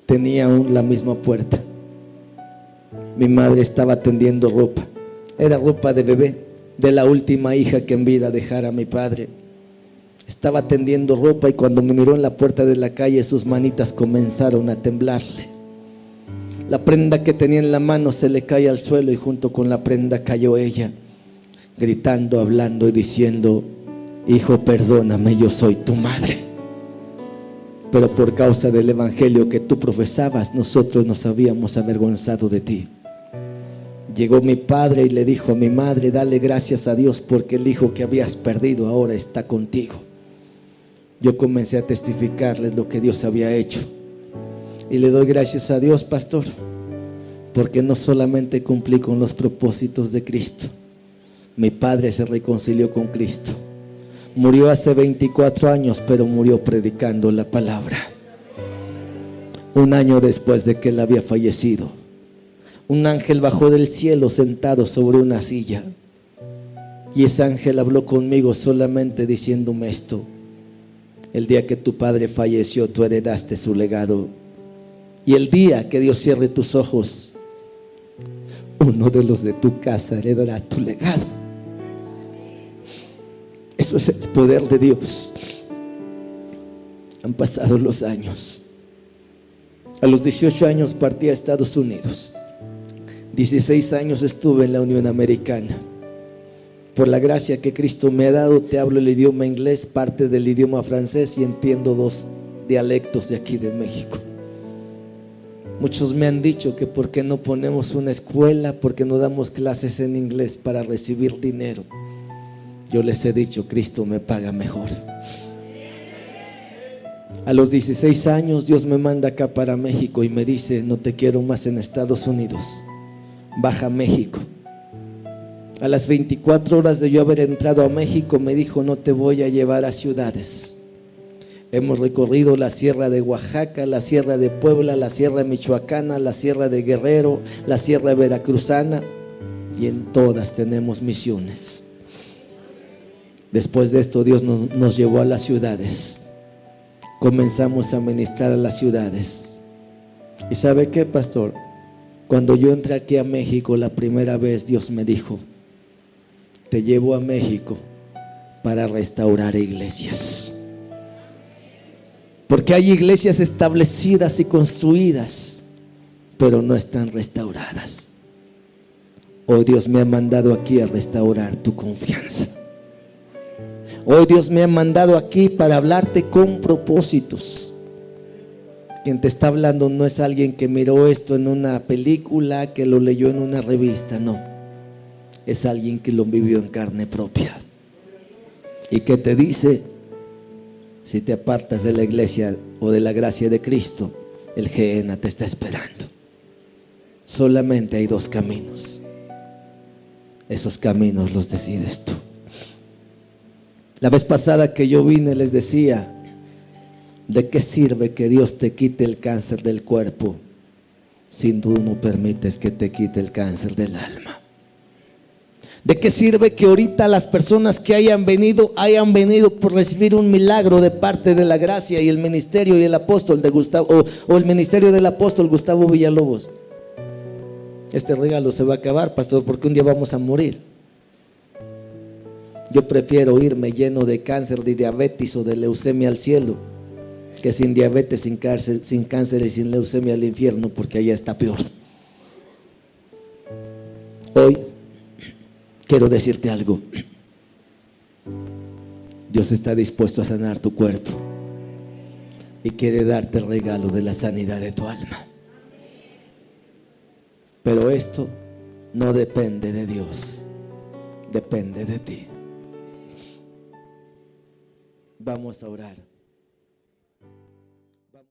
tenía aún la misma puerta. Mi madre estaba tendiendo ropa. Era ropa de bebé, de la última hija que en vida dejara mi padre. Estaba tendiendo ropa y cuando me miró en la puerta de la calle, sus manitas comenzaron a temblarle. La prenda que tenía en la mano se le cae al suelo y junto con la prenda cayó ella, gritando, hablando y diciendo: hijo, perdóname, yo soy tu madre. Pero por causa del evangelio que tú profesabas, nosotros nos habíamos avergonzado de ti. Llegó mi padre y le dijo a mi madre: dale gracias a Dios porque el hijo que habías perdido ahora está contigo. Yo comencé a testificarles lo que Dios había hecho. Y le doy gracias a Dios, pastor, porque no solamente cumplí con los propósitos de Cristo. Mi padre se reconcilió con Cristo. Murió hace 24 años, pero murió predicando la palabra. Un año después de que él había fallecido, un ángel bajó del cielo sentado sobre una silla. Y ese ángel habló conmigo solamente diciéndome esto: el día que tu padre falleció, tú heredaste su legado. Y el día que Dios cierre tus ojos, uno de los de tu casa heredará tu legado. Eso es el poder de Dios. Han pasado los años. A los 18 años partí a Estados Unidos. 16 años estuve en la Unión Americana. Por la gracia que Cristo me ha dado, te hablo el idioma inglés, parte del idioma francés y entiendo 2 dialectos de aquí de México. Muchos me han dicho que por qué no ponemos una escuela, por qué no damos clases en inglés para recibir dinero. Yo les he dicho: Cristo me paga mejor. A los 16 años Dios me manda acá para México y me dice: no te quiero más en Estados Unidos, baja a México. A las 24 horas de yo haber entrado a México me dijo: no te voy a llevar a ciudades. Hemos recorrido la sierra de Oaxaca, la sierra de Puebla, la sierra michoacana, la sierra de Guerrero, la sierra veracruzana, y en todas tenemos misiones. Después de esto Dios nos llevó a las ciudades. Comenzamos a ministrar a las ciudades. ¿Y sabe qué, pastor? Cuando yo entré aquí a México la primera vez, Dios me dijo: te llevo a México para restaurar iglesias. Porque hay iglesias establecidas y construidas, pero no están restauradas. Hoy Dios me ha mandado aquí a restaurar tu confianza. Hoy Dios me ha mandado aquí para hablarte con propósitos. Quien te está hablando no es alguien que miró esto en una película, que lo leyó en una revista, no. Es alguien que lo vivió en carne propia. Y que te dice: si te apartas de la iglesia o de la gracia de Cristo, el Gehenna te está esperando. Solamente hay 2 caminos. Esos caminos los decides tú. La vez pasada que yo vine les decía: ¿de qué sirve que Dios te quite el cáncer del cuerpo si tú no permites que te quite el cáncer del alma? ¿De qué sirve que ahorita las personas que hayan venido por recibir un milagro de parte de la gracia y el ministerio y el apóstol de Gustavo, o el ministerio del apóstol Gustavo Villalobos? Este regalo se va a acabar, pastor, porque un día vamos a morir. Yo prefiero irme lleno de cáncer, de diabetes o de leucemia al cielo, que sin diabetes, sin cáncer y sin leucemia al infierno, porque allá está peor. Hoy quiero decirte algo. Dios está dispuesto a sanar tu cuerpo y quiere darte el regalo de la sanidad de tu alma. Pero esto no depende de Dios, depende de ti. Vamos a orar.